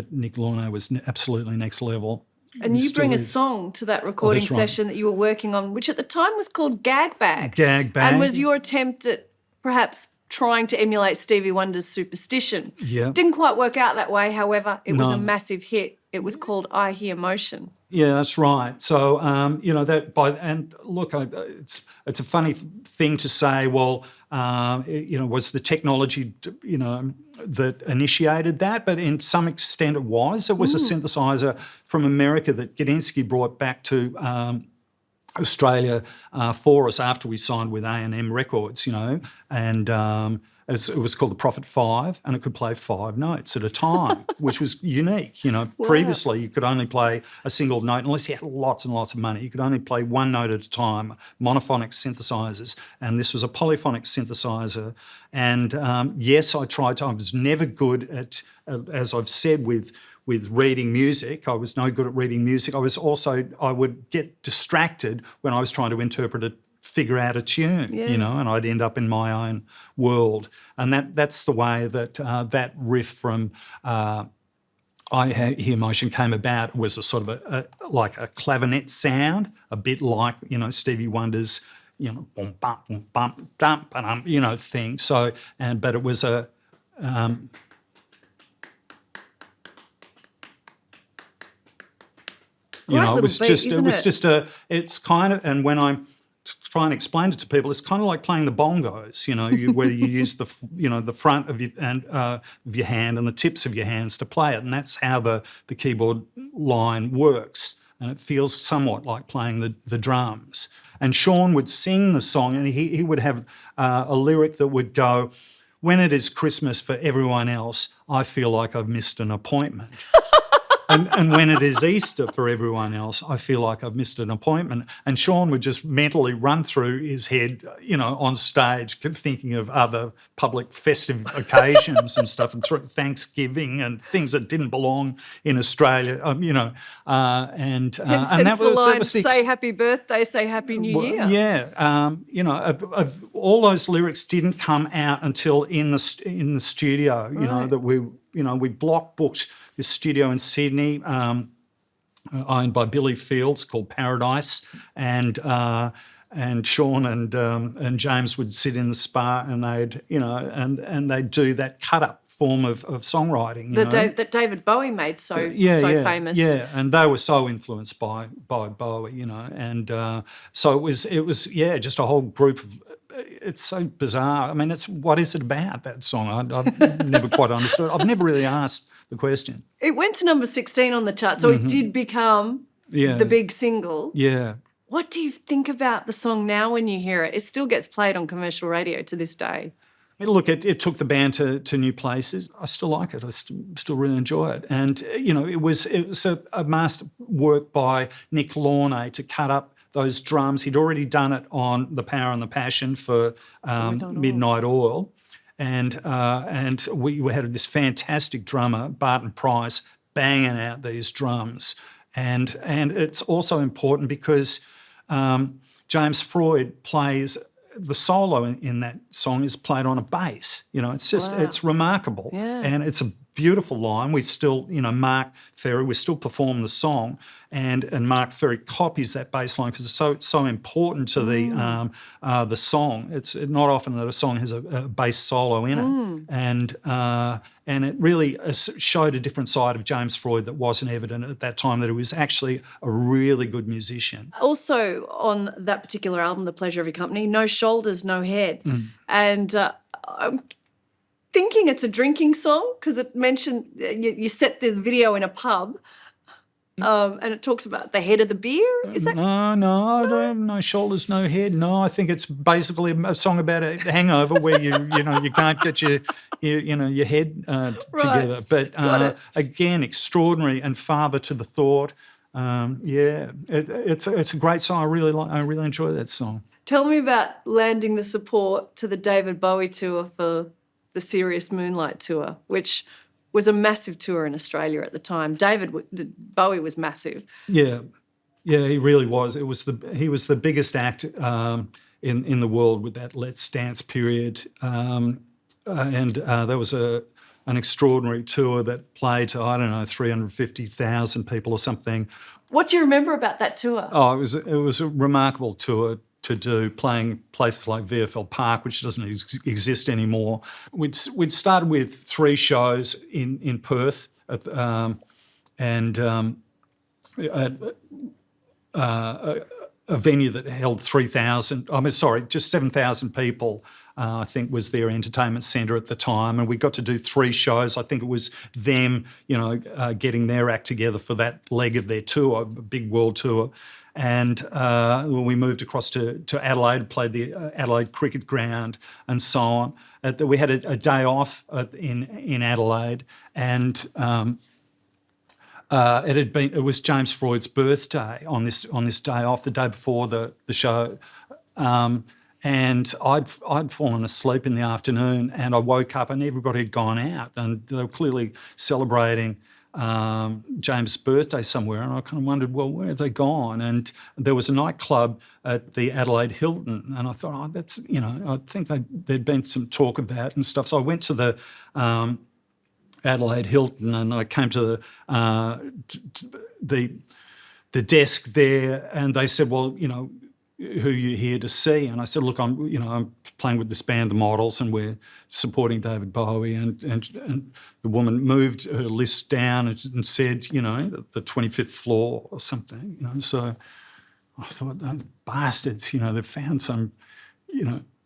Nick Launay was absolutely next level. And you bring a song to that recording session that you were working on, which at the time was called Gag Bag. Gag Bag. And was your attempt at perhaps trying to emulate Stevie Wonder's Superstition. Yeah. Didn't quite work out that way, however, it was a massive hit. It was called I Hear Motion. Yeah, that's right. So, it's a funny thing to say, well, was the technology, that initiated that, but in some extent it was. It was a synthesizer from America that Gadinsky brought back to Australia for us after we signed with A&M Records, and it was called the Prophet 5, and it could play 5 notes at a time, which was unique. Wow. Previously you could only play a single note unless you had lots and lots of money. You could only play one note at a time, monophonic synthesizers, and this was a polyphonic synthesizer. And yes, I was never good at, as I've said, with reading music. I was no good at reading music. I would get distracted when I was trying to figure out a tune, and I'd end up in my own world. And that's the way that that riff from I Hear Motion came about. It was a sort of like a clavinet sound, a bit like, Stevie Wonder's, boom, bum, boom, bum, dum, ba-dum, thing. So, but it was a... it's kind of, and when I'm trying to explain it to people, it's kind of like playing the bongos, where you use the front of your hand and the tips of your hands to play it, and that's how the keyboard line works, and it feels somewhat like playing the drums. And Sean would sing the song, and he would have a lyric that would go, "When it is Christmas for everyone else, I feel like I've missed an appointment." And when it is Easter for everyone else, I feel like I've missed an appointment. And Sean would just mentally run through his head, on stage, thinking of other public festive occasions and stuff, and Thanksgiving and things that didn't belong in Australia, and that was say happy birthday, say happy new year. Yeah, all those lyrics didn't come out until in the studio. That we block booked this studio in Sydney, owned by Billy Fields, called Paradise, and Sean and James would sit in the spa, and they'd do that cut up form of songwriting. That David Bowie made so famous. Yeah, and they were so influenced by Bowie, and so it was just a whole group of. It's so bizarre. I mean, what is it about, that song? I've never quite understood. I've never really asked the question. It went to number 16 on the chart, so it did become the big single. Yeah. What do you think about the song now when you hear it? It still gets played on commercial radio to this day. Look, it took the band to new places. I still like it. I still really enjoy it. And, it was a master work by Nick Launay to cut up those drums. He'd already done it on The Power and the Passion for Midnight Oil. And we had this fantastic drummer, Barton Price, banging out these drums. And it's also important because James Freud plays the solo in that song is played on a bass. It's just it's remarkable, and it's a beautiful line. We still, Mark Ferry, we still perform the song, and Mark Ferry copies that bass line because it's so important to the song. It's not often that a song has a bass solo in it, and it really showed a different side of James Freud that wasn't evident at that time, that he was actually a really good musician. Also on that particular album, The Pleasure of Your Company, No Shoulders, No Head. And I'm thinking it's a drinking song because it mentioned you set the video in a pub. And it talks about the head of the beer. Is that? No shoulders, no head. No, I think it's basically a song about a hangover where you can't get your head together. But again, extraordinary and father to the thought. It's a great song. I really enjoy that song. Tell me about landing the support to the David Bowie tour for the Serious Moonlight tour, which was a massive tour in Australia at the time. Bowie was massive. Yeah, he really was. He was the biggest act in the world with that Let's Dance period, and there was an extraordinary tour that played to 350,000 people or something. What do you remember about that tour? Oh, it was a remarkable tour to do, playing places like VFL Park, which doesn't exist anymore. We'd started with 3 shows in Perth at a venue that held 7,000 people. I think was their entertainment centre at the time, and we got to do 3 shows. I think it was them, getting their act together for that leg of their tour, a big world tour. And we moved across to Adelaide, played the Adelaide Cricket Ground and so on. We had a day off in Adelaide, and it was James Freud's birthday on this day off, the day before the show. And I'd fallen asleep in the afternoon, and I woke up and everybody had gone out, and they were clearly celebrating James' birthday somewhere, and I kind of wondered, well, where have they gone? And there was a nightclub at the Adelaide Hilton, and I thought, I think there'd been some talk of that and stuff. So I went to the Adelaide Hilton, and I came to the desk there, and they said, well, who are you here to see? And I said, look, I'm playing with this band, The Models, and we're supporting David Bowie. And the woman moved her list down and said, the 25th floor or something. So I thought, those bastards, they've found some,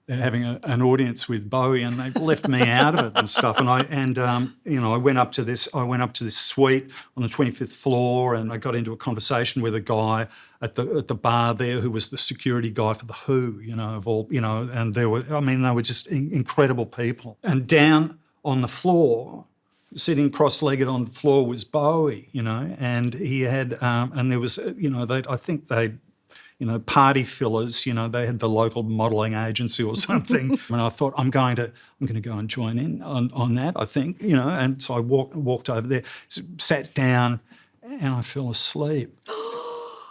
they're having an audience with Bowie, and they've left me out of it and stuff. And I went up to this suite on the 25th floor, and I got into a conversation with a guy at the bar there who was the security guy for the Who, and they were just incredible people. And down on the floor, sitting cross-legged on the floor, was Bowie, and he had, and there was, party fillers, they had the local modelling agency or something. And I thought, I'm going to go and join in on that, I think, and so I walked over there, sat down, and I fell asleep.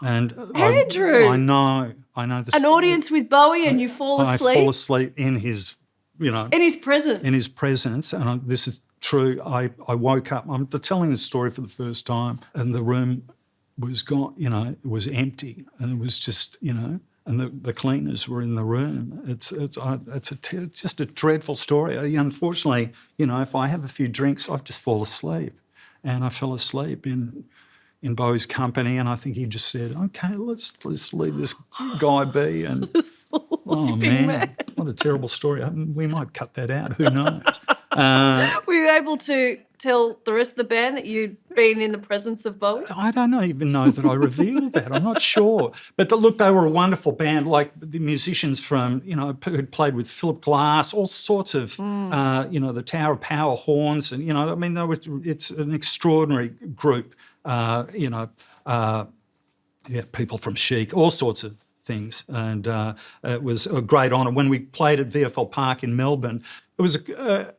And Andrew! I know. An audience with Bowie, and you fall asleep? I fall asleep in his, in his presence. In his presence, and this is true. I woke up, I'm telling this story for the first time, and the room was gone, it was empty, and it was just, and the cleaners were in the room. It's just a dreadful story. Unfortunately, if I have a few drinks, I just fall asleep, and I fell asleep in Bowie's company, and I think he just said, "Okay, let's leave this guy be." And oh man, what a terrible story! We might cut that out. Who knows? Were you able to tell the rest of the band that you'd been in the presence of Bowie? I don't even know that I revealed that. I'm not sure. But look, they were a wonderful band, like the musicians from, who'd played with Philip Glass, all sorts of, the Tower of Power horns. And, it's an extraordinary group, people from Chic, all sorts of things. And it was a great honour. When we played at VFL Park in Melbourne, it was a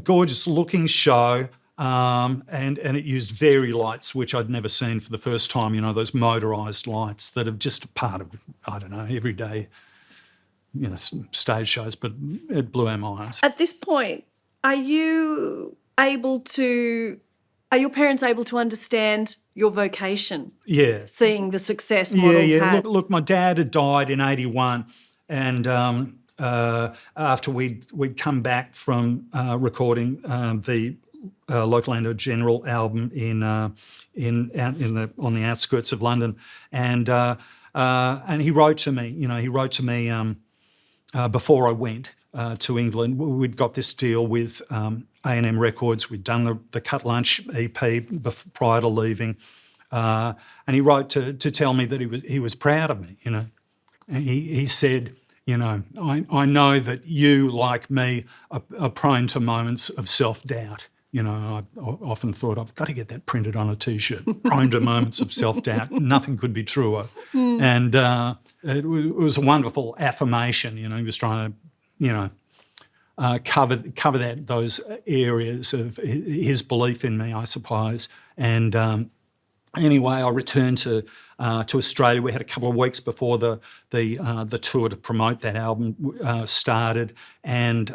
gorgeous-looking show. And it used Very lights, which I'd never seen for the first time, those motorised lights that are just a part of, everyday, stage shows, but it blew our minds. At this point, are your parents able to understand your vocation? Yeah. Seeing the success models had? Look, my dad had died in 1981, and after we'd come back from recording the Local Landau General album on the outskirts of London, and he wrote to me. He wrote to me before I went to England. We'd got this deal with A&M Records. We'd done the Cut Lunch EP prior to leaving, and he wrote to tell me that he was proud of me. And he said, I know that you, like me, are prone to moments of self-doubt. I often thought, I've got to get that printed on a T-shirt. Prone to moments of self-doubt. Nothing could be truer. And it was a wonderful affirmation. He was trying to, cover those areas of his belief in me, I suppose. And anyway, I returned to Australia. We had a couple of weeks before the tour to promote that album started, and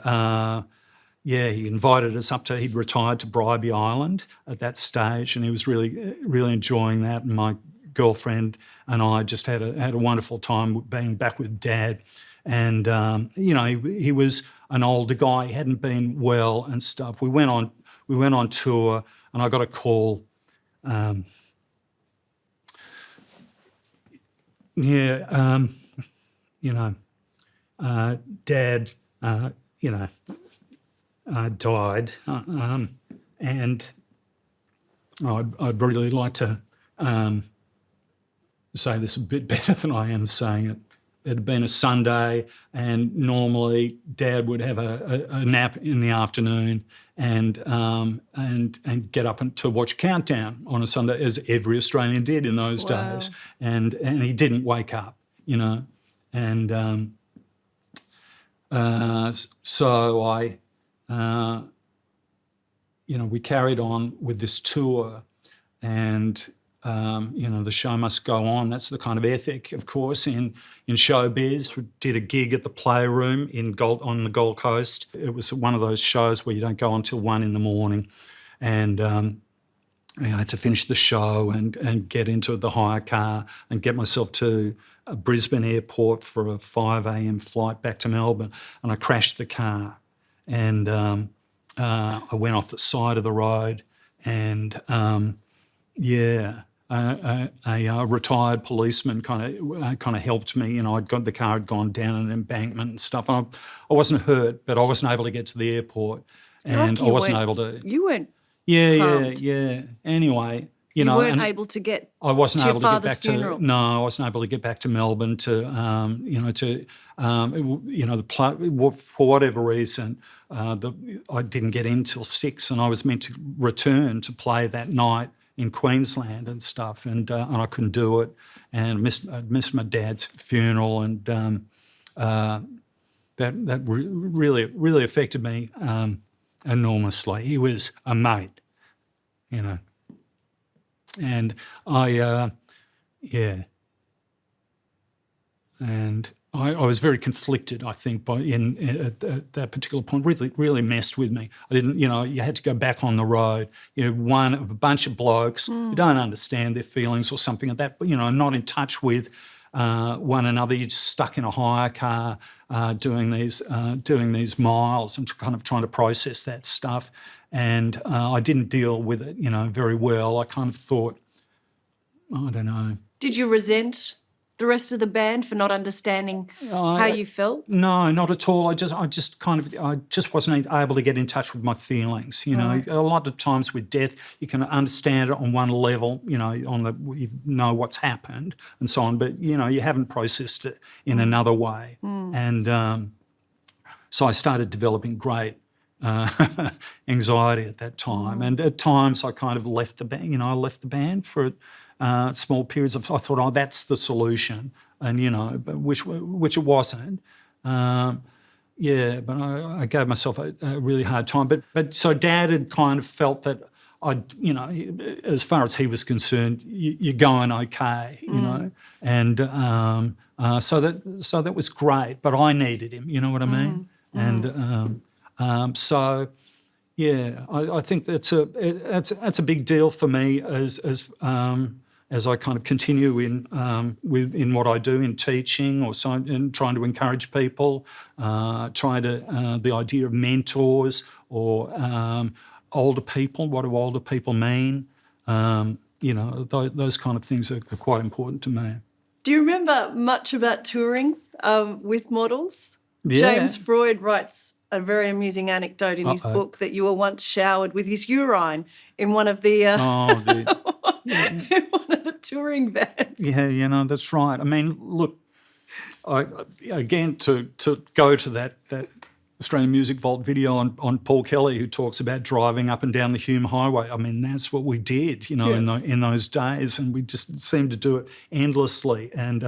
he invited us up to. He'd retired to Bribie Island at that stage, and he was really, really enjoying that. And my girlfriend and I just had a wonderful time being back with Dad. And he was an older guy. He hadn't been well and stuff. We went on tour, and I got a call. Dad, died, and I'd really like to say this a bit better than I am saying it. It had been a Sunday, and normally Dad would have a nap in the afternoon and get up to watch Countdown on a Sunday, as every Australian did in those days. And he didn't wake up, and so I. We carried on with this tour, and the show must go on. That's the kind of ethic, of course, in showbiz. We did a gig at the Playroom on the Gold Coast. It was one of those shows where you don't go until 1 a.m, and I had to finish the show and get into the hire car and get myself to Brisbane Airport for a 5 a.m. flight back to Melbourne, and I crashed the car. And I went off the side of the road, and a retired policeman kind of helped me. The car had gone down an embankment and stuff. I wasn't hurt, but I wasn't able to get to the airport, and I wasn't able to. You weren't. Yeah. Anyway. You weren't able to get. I wasn't able to get back funeral. I wasn't able to get back to Melbourne for whatever reason, I didn't get in till 6, and I was meant to return to play that night in Queensland and stuff, and I couldn't do it, and I missed my dad's funeral, and that really affected me enormously. He was a mate, and and I was very conflicted, I think, at that particular point. Really messed with me. I didn't, you had to go back on the road. One of a bunch of blokes who don't understand their feelings or something like that, but, not in touch with one another. You're just stuck in a hire car doing these miles and kind of trying to process that stuff. And I didn't deal with it, very well. I kind of thought, I don't know. Did you resent the rest of the band for not understanding how you felt? No, not at all. I just wasn't able to get in touch with my feelings. You know, a lot of times with death, you can understand it on one level. You know, you know what's happened and so on, but you know, you haven't processed it in another way. And so I started developing great anxiety at that time, and at times I kind of left the band. You know, I left the band for small periods. I thought, oh, that's the solution, and you know, but which it wasn't. But I gave myself a really hard time. But so Dad had kind of felt that you know, as far as he was concerned, you're going okay, you know, and so that was great. But I needed him, you know what I mean? And so. Yeah, I think that's a big deal for me as I kind of continue in what I do in teaching or so, in trying to encourage people, the idea of mentors or older people. What do older people mean? You know, those kind of things are quite important to me. Do you remember much about touring with models? Yeah. James Freud writes a very amusing anecdote in his book that you were once showered with his urine in one of the in one of the touring vans. Yeah, you know, that's right. I mean, look, again to go to that Australian Music Vault video on Paul Kelly, who talks about driving up and down the Hume Highway. I mean, that's what we did, you know, in those days, and we just seemed to do it endlessly. And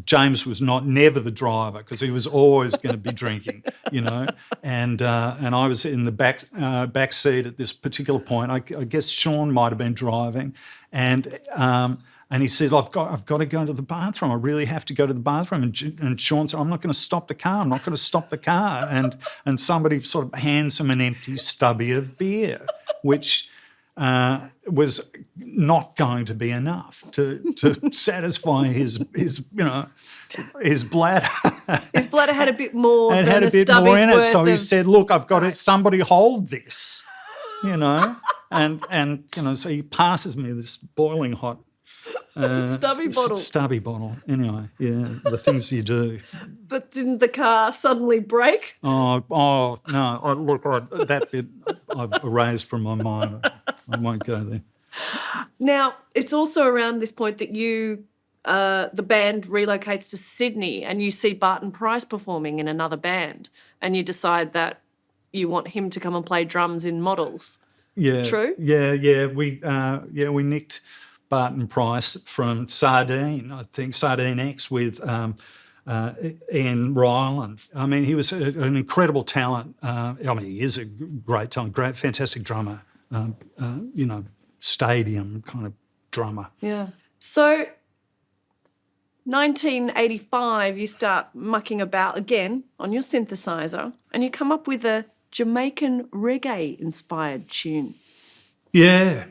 James was never the driver because he was always going to be drinking, you know. And I was in the back seat at this particular point. I guess Sean might have been driving, and he said, I've got to go to the bathroom. I really have to go to the bathroom. And Sean said, I'm not going to stop the car. I'm not going to stop the car. And somebody sort of hands him an empty stubby of beer, which was not going to be enough to satisfy his bladder. His bladder had a bit more it than had a bit stubby's more in it. worth So he of... said, look, I've got it. Somebody hold this, you know. And you know, so he passes me this boiling hot stubby bottle. Anyway, yeah, the things you do. But didn't the car suddenly brake? Oh no! That bit I've erased from my mind. I won't go there. Now, it's also around this point that you, the band relocates to Sydney and you see Barton Price performing in another band and you decide that you want him to come and play drums in Models. Yeah. True? Yeah. We nicked Barton Price from Sardine, I think, Sardine X with Ian Ryland. I mean, he was an incredible talent. I mean, he is a great talent, fantastic drummer, you know, stadium kind of drummer. Yeah. So 1985, you start mucking about again on your synthesizer and you come up with a Jamaican reggae-inspired tune. Yeah.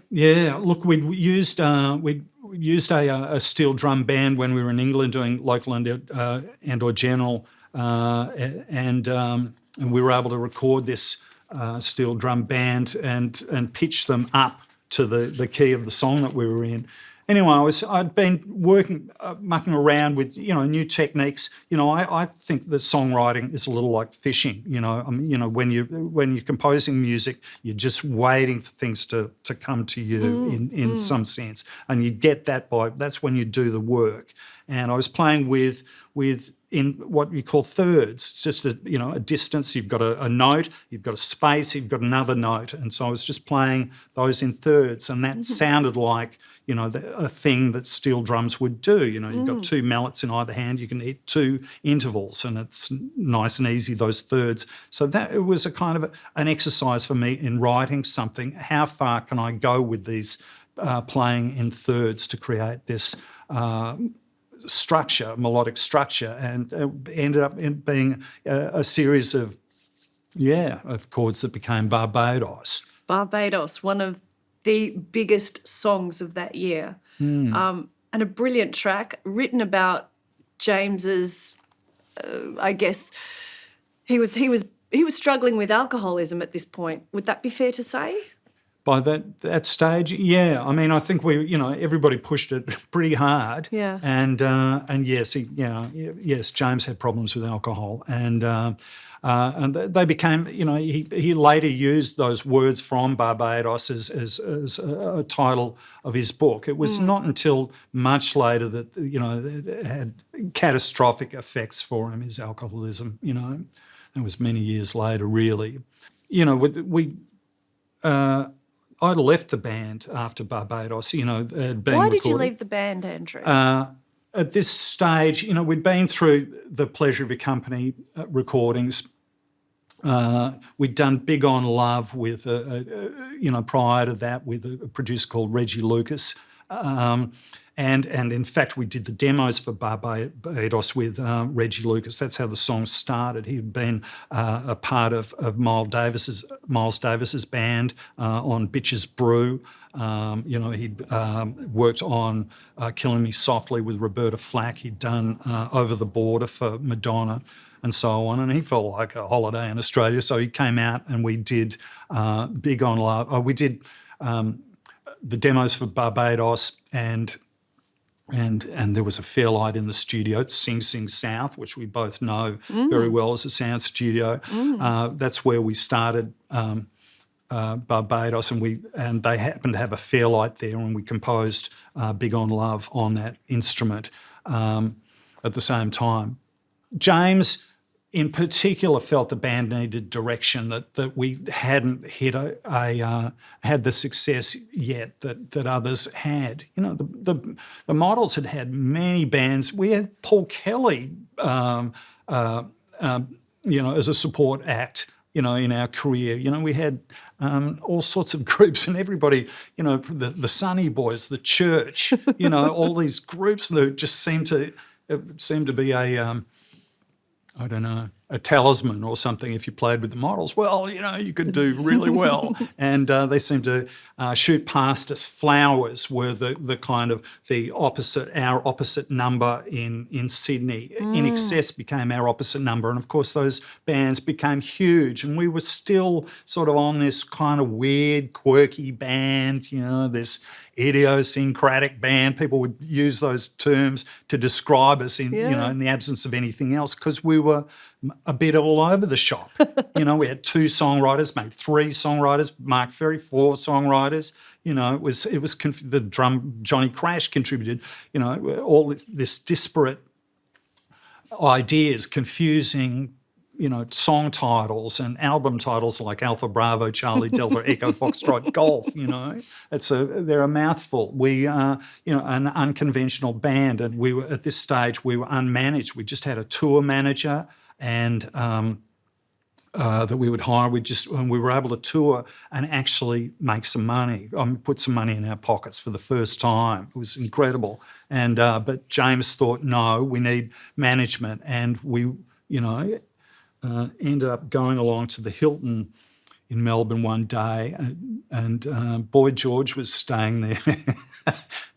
Look, we'd used a steel drum band when we were in England doing local and or general, and we were able to record this steel drum band and pitch them up to the key of the song that we were in. Anyway, I'd been working, mucking around with, you know, new techniques. You know, I think that songwriting is a little like fishing. You know, you know, when you're composing music, you're just waiting for things to come to you in some sense, and you get that's when you do the work. And I was playing with in what you call thirds, just a distance. You've got a note, you've got a space, you've got another note, and so I was just playing those in thirds, and that sounded like, you know, a thing that steel drums would do. You know, you've got two mallets in either hand, you can hit two intervals, and it's nice and easy, those thirds. So that it was a kind of an exercise for me in writing something. How far can I go with these playing in thirds to create this melodic structure, and ended up being a series of chords that became Barbados. Barbados, one of the biggest songs of that year, and a brilliant track written about James's. I guess he was struggling with alcoholism at this point. Would that be fair to say? By that stage, yeah. I mean, I think everybody pushed it pretty hard. Yeah. And yes, yes, James had problems with alcohol, and they became, he later used those words from Barbados as a title of his book. It was not until much later that it had catastrophic effects for him, his alcoholism. It was many years later, really. I left the band after Barbados, Why did you leave the band, Andrew? At this stage, we'd been through the Pleasure of Your Company recordings. We'd done Big on Love with, prior to that with a producer called Reggie Lucas. And in fact, we did the demos for Barbados with Reggie Lucas. That's how the song started. He'd been a part of Miles Davis's band on Bitches Brew. He'd worked on Killing Me Softly with Roberta Flack. He'd done Over the Border for Madonna and so on. And he felt like a holiday in Australia. So he came out and we did Big on Love. We did the demos for Barbados and there was a Fairlight in the studio, Sing Sing South, which we both know very well as a sound studio. That's where we started Barbados, and they happened to have a Fairlight there, and we composed Big on Love on that instrument at the same time. James, in particular, felt the band needed direction, that we hadn't hit had the success yet that others had. The Models had many bands. We had Paul Kelly, as a support act, in our career. We had all sorts of groups, and everybody, the Sunny Boys, the Church, all these groups that just seemed to be a talisman or something if you played with the Models. Well, you could do really well. And they seemed to shoot past us. Flowers were the kind of our opposite number in Sydney. In Excess became our opposite number. And of course those bands became huge, and we were still sort of on this kind of weird, quirky band, this idiosyncratic band. People would use those terms to describe us in the absence of anything else, because we were a bit all over the shop. We had 2 songwriters, maybe 3 songwriters, Mark Ferry, 4 songwriters. It was the drum, Johnny Crash contributed, all this disparate ideas, confusing, song titles and album titles like Alpha Bravo, Charlie Delta, Echo Foxtrot, Golf. They're a mouthful. We are, an unconventional band, and we were at this stage we were unmanaged. We just had a tour manager and that we would hire. And we were able to tour and actually make some money. Put some money in our pockets for the first time. It was incredible. And but James thought, no, we need management, and we, ended up going along to the Hilton in Melbourne one day, and Boy George was staying there.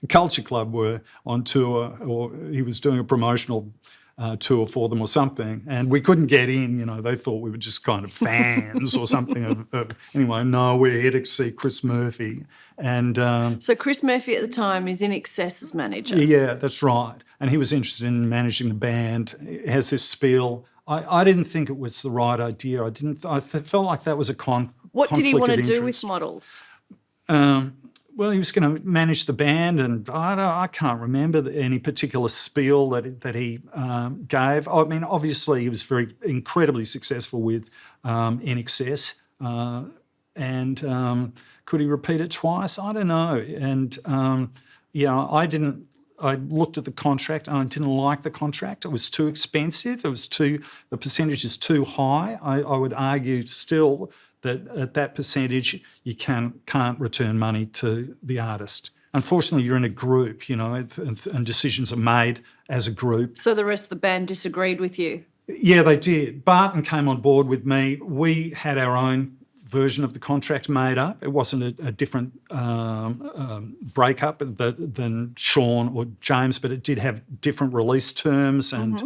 Culture Club were on tour, or he was doing a promotional tour for them or something, and we couldn't get in. They thought we were just kind of fans or something. Anyway, no, we're here to see Chris Murphy. And so Chris Murphy at the time is In Excess's manager. Yeah, that's right. And he was interested in managing the band. He has this spiel. I didn't think it was the right idea. I felt like that was a What did he want to do interest. with Models? Well, he was going to manage the band, and I can't remember any particular spiel that he gave. I mean, obviously he was incredibly successful with In Excess, and could he repeat it twice? I don't know. And I looked at the contract and I didn't like the contract. It was too expensive. The percentage is too high. I would argue still that at that percentage you can't return money to the artist. Unfortunately, you're in a group, and decisions are made as a group. So the rest of the band disagreed with you? Yeah, they did. Barton came on board with me. We had our own version of the contract made up. It wasn't a different breakup than Sean or James, but it did have different release terms and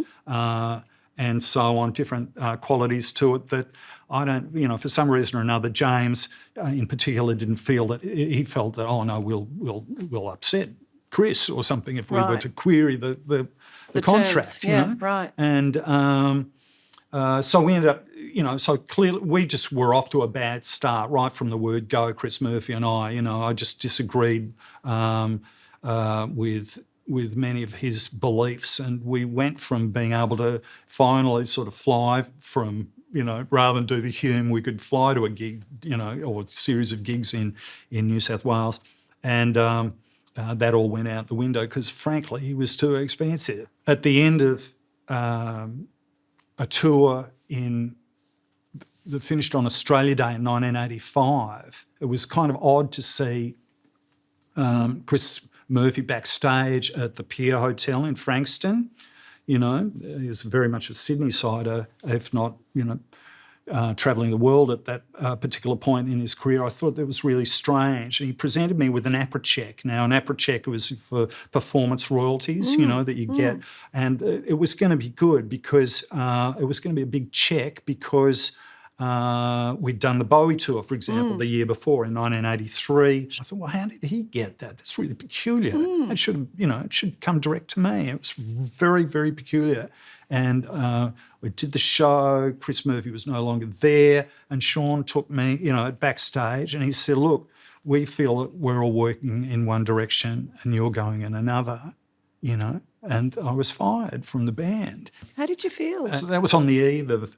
and so on, different qualities to it that I don't, for some reason or another, James in particular didn't feel that, he felt that, oh no, we'll upset Chris or something if we were to query the contract, terms. Right. And so we ended up, so clearly we just were off to a bad start right from the word go, Chris Murphy and I. I just disagreed with many of his beliefs, and we went from being able to finally sort of fly from, rather than do the Hume, we could fly to a gig, or a series of gigs in New South Wales, and that all went out the window because, frankly, he was too expensive. At the end of a tour that finished on Australia Day in 1985, it was kind of odd to see Chris Murphy backstage at the Pier Hotel in Frankston. He was very much a Sydney-sider, if not, travelling the world at that particular point in his career. I thought that was really strange. And he presented me with an APRA check. Now, an APRA check was for performance royalties, that you get. And it was going to be good because it was going to be a big check because we'd done the Bowie tour, for example, the year before in 1983. I thought, well, how did he get that? That's really peculiar. It should, it should come direct to me. It was very, very peculiar. And we did the show. Chris Murphy was no longer there, and Sean took me, backstage, and he said, "Look, we feel that we're all working in one direction, and you're going in another." And I was fired from the band. How did you feel? So that was on the eve of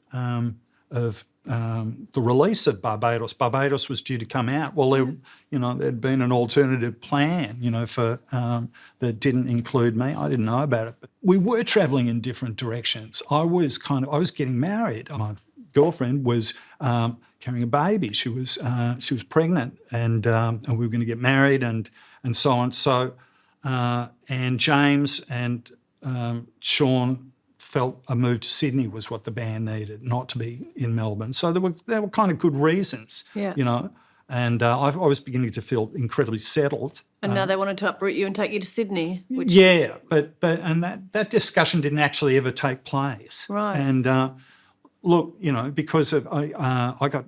the release of Barbados. Barbados was due to come out. Well, there'd been an alternative plan, for that didn't include me. I didn't know about it, but we were travelling in different directions. I was getting married. My girlfriend was carrying a baby. She was pregnant, and we were going to get married, and so on. So, and James and Sean felt a move to Sydney was what the band needed, not to be in Melbourne. So there were kind of good reasons, And I was beginning to feel incredibly settled. And now they wanted to uproot you and take you to Sydney. Which... Yeah, but that discussion didn't actually ever take place. Right. And look, because of I got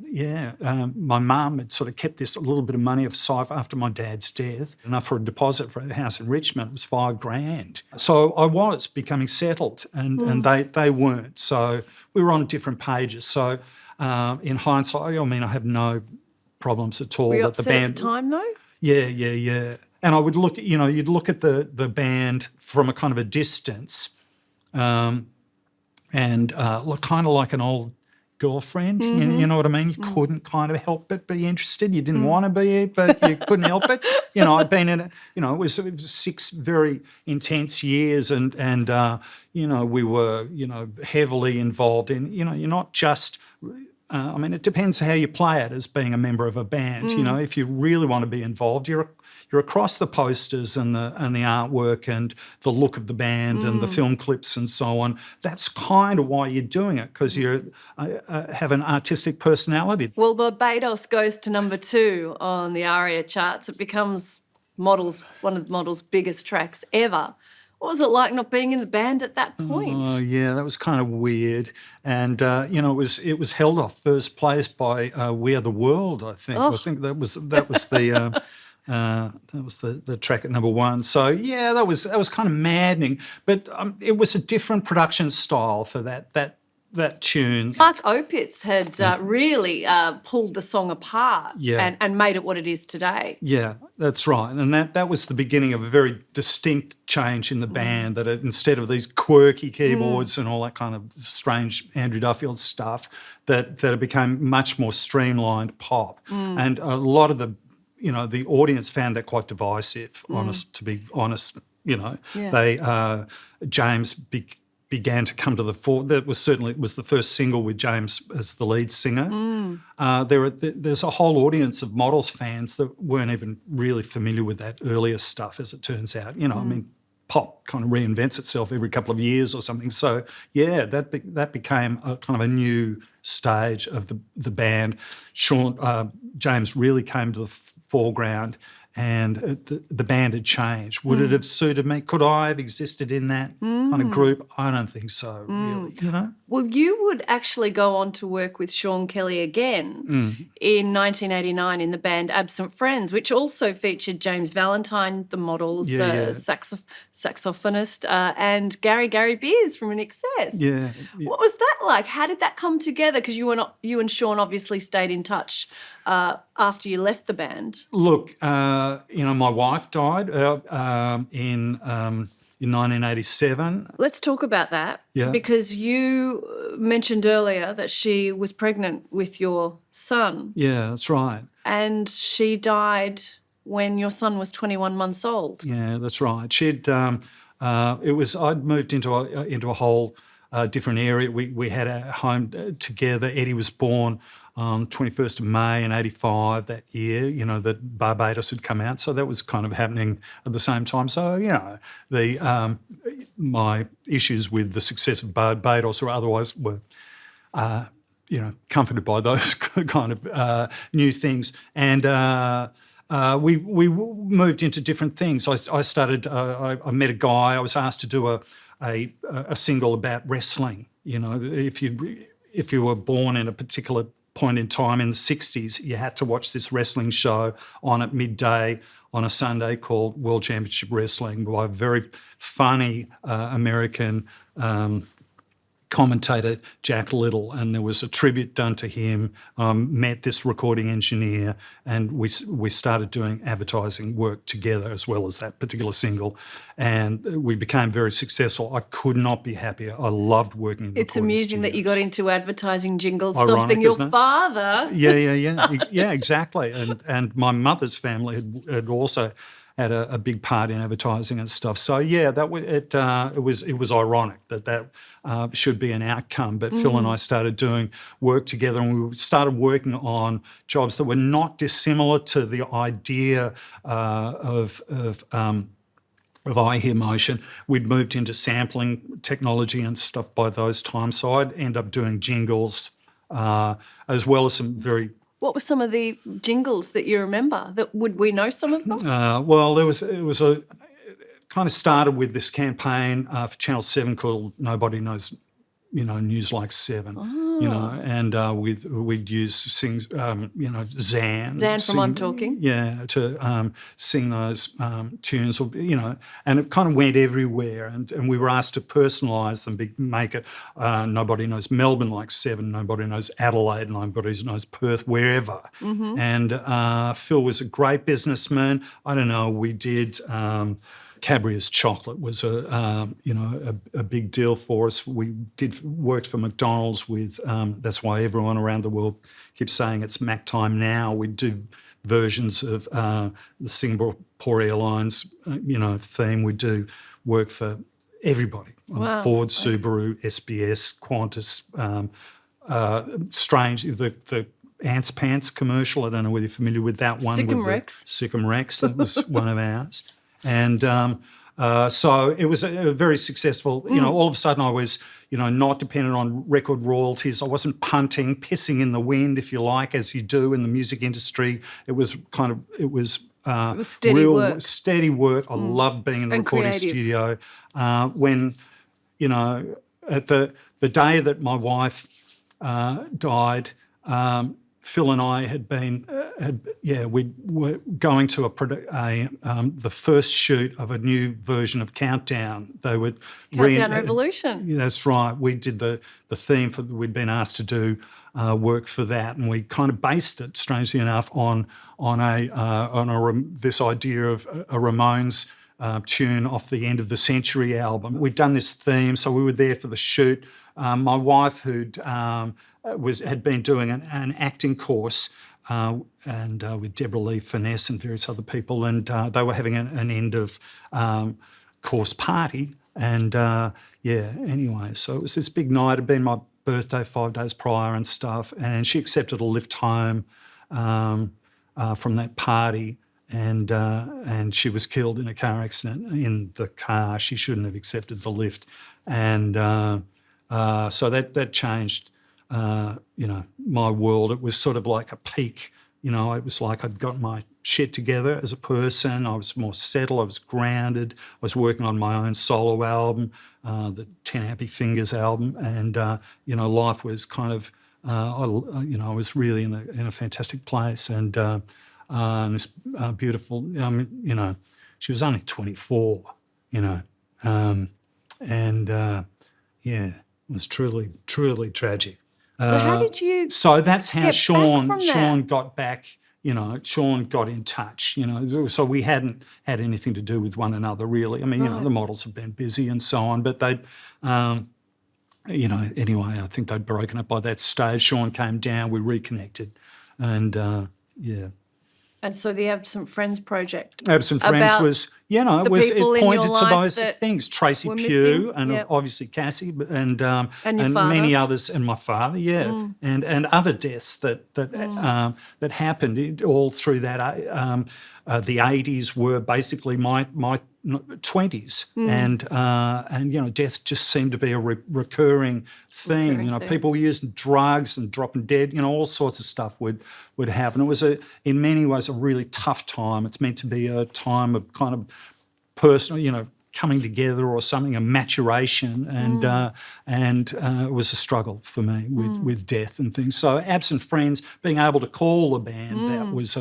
my mum had sort of kept this little bit of money aside after my dad's death, enough for a deposit for a house in Richmond. It was $5,000. So I was becoming settled, and they weren't. So we were on different pages. So in hindsight, I have no problems at all. Were you that upset the band, at the time though? Yeah. And I would look at, you'd look at the band from a kind of a distance. And look kind of like an old girlfriend, you know what I mean? You couldn't kind of help but be interested. You didn't want to be, but you couldn't help it. I'd been in it was 6 very intense years, and we were, heavily involved in, you're not just, it depends how you play it as being a member of a band. If you really want to be involved, you're across the posters and the artwork and the look of the band and the film clips and so on. That's kind of why you're doing it, because you have an artistic personality. Well, Barbados goes to number 2 on the ARIA charts. It becomes one of Model's biggest tracks ever. What was it like not being in the band at that point? Oh, yeah, that was kind of weird. And, it was held off first place by Whirlywirld, I think. Oh. I think that was the... that was the track at number 1. So yeah, that was kind of maddening. But it was a different production style for that tune. Mark Opitz had really pulled the song apart and made it what it is today. Yeah, that's right. And that was the beginning of a very distinct change in the band, that instead of these quirky keyboards and all that kind of strange Andrew Duffield stuff, that it became much more streamlined pop. And a lot of the audience found that quite divisive, to be honest. They James began to come to the fore. It was the first single with James as the lead singer. There's a whole audience of Models fans that weren't even really familiar with that earlier stuff, as it turns out. Pop kind of reinvents itself every couple of years or something. So yeah, that became a kind of a new stage of the band. James really came to the foreground, and the band had changed. Would it have suited me? Could I have existed in that kind of group? I don't think so, really, you know? Well, you would actually go on to work with Sean Kelly again in 1989 in the band Absent Friends, which also featured James Valentine, the Models, saxophonist, and Gary Beers from In Excess. Yeah. What was that like? How did that come together? Because you and Sean obviously stayed in touch after you left the band. Look, my wife died in 1987. Let's talk about that. Yeah. Because you mentioned earlier that she was pregnant with your son. Yeah, that's right. And she died when your son was 21 months old. Yeah, that's right. I'd moved into a whole different area. We had a home together. Eddie was born on 21st of May in 85 that year, that Barbados had come out. So that was kind of happening at the same time. So, my issues with the success of Barbados or otherwise were, comforted by those kind of new things. And we moved into different things. I met a guy. I was asked to do a single about wrestling. If you were born in a particular point in time in the 60s, you had to watch this wrestling show on at midday on a Sunday called World Championship Wrestling by a very funny American commentator, Jack Little, and there was a tribute done to him. Met this recording engineer, and we started doing advertising work together as well as that particular single, and we became very successful. I could not be happier. I loved working in the It's amusing that you got into advertising jingles, Ironic, something your isn't it? father... Yeah, exactly. And my mother's family had also had a big part in advertising and stuff. So yeah, it was ironic that should be an outcome. But Phil and I started doing work together, and we started working on jobs that were not dissimilar to the idea of I Hear Motion. We'd moved into sampling technology and stuff by those times, so I'd end up doing jingles as well as some very... What were some of the jingles that you remember? Would we know some of them? Well, it kind of started with this campaign for Channel 7 called Nobody Knows, News Like 7, and we'd sing, Zan. Zan from I'm Talking. Yeah, to sing those tunes, and it kind of went everywhere, and we were asked to personalise them, make it Nobody Knows Melbourne Like 7, Nobody Knows Adelaide, Nobody Knows Perth, wherever. And Phil was a great businessman. I don't know, we did... Cadbury's chocolate was a big deal for us. We worked for McDonald's with that's why everyone around the world keeps saying it's Mac time now. We do versions of the Singapore Airlines theme. We do work for everybody. Wow. Ford, Subaru, SBS, Qantas. Strange the Ants Pants commercial. I don't know whether you're familiar with that one. Sycam Rex. Sycam Rex. That was one of ours. And so it was a very successful, all of a sudden I was, not dependent on record royalties. I wasn't pissing in the wind, if you like, as you do in the music industry. It was steady work. Steady work. I loved being in the recording studio. When, at the day that my wife died, Phil and I we were going to the first shoot of a new version of Countdown. They would Countdown Revolution. Yeah, that's right. We did the theme we'd been asked to do work for that, and we kind of based it, strangely enough, on this idea of a Ramones tune off the End of the Century album. We'd done this theme, so we were there for the shoot. My wife, had been doing an acting course, and with Deborah Lee Finesse and various other people, and they were having an end of course party, and anyway, so it was this big night. It had been my birthday 5 days prior and stuff, and she accepted a lift home from that party. And she was killed in a car accident in the car. She shouldn't have accepted the lift, and so that changed, my world. It was sort of like a peak. It was like I'd got my shit together as a person. I was more settled. I was grounded. I was working on my own solo album, the 10 Happy Fingers album, and life was kind of, I was really in a fantastic place, and this beautiful, she was only 24, it was truly, truly tragic. So how did you? So that's how get Sean back from that? got back. Sean got in touch. So we hadn't had anything to do with one another really. I mean, the models have been busy and so on, but they, anyway, I think they'd broken up by that stage. Sean came down, we reconnected, and And so the Absent Friends project. Absent Friends about was, it people in pointed your to life those that things. Tracy were Pugh missing, and yep. obviously Cassie and your father. many others, and my father, and other deaths that happened all through that. The 80s were basically my 20s, and death just seemed to be a recurring theme. Recurring theme. People using drugs and dropping dead. All sorts of stuff would happen. It was in many ways a really tough time. It's meant to be a time of kind of personal, coming together or something, a maturation, and it was a struggle for me with death and things. So Absent Friends, being able to call the band that was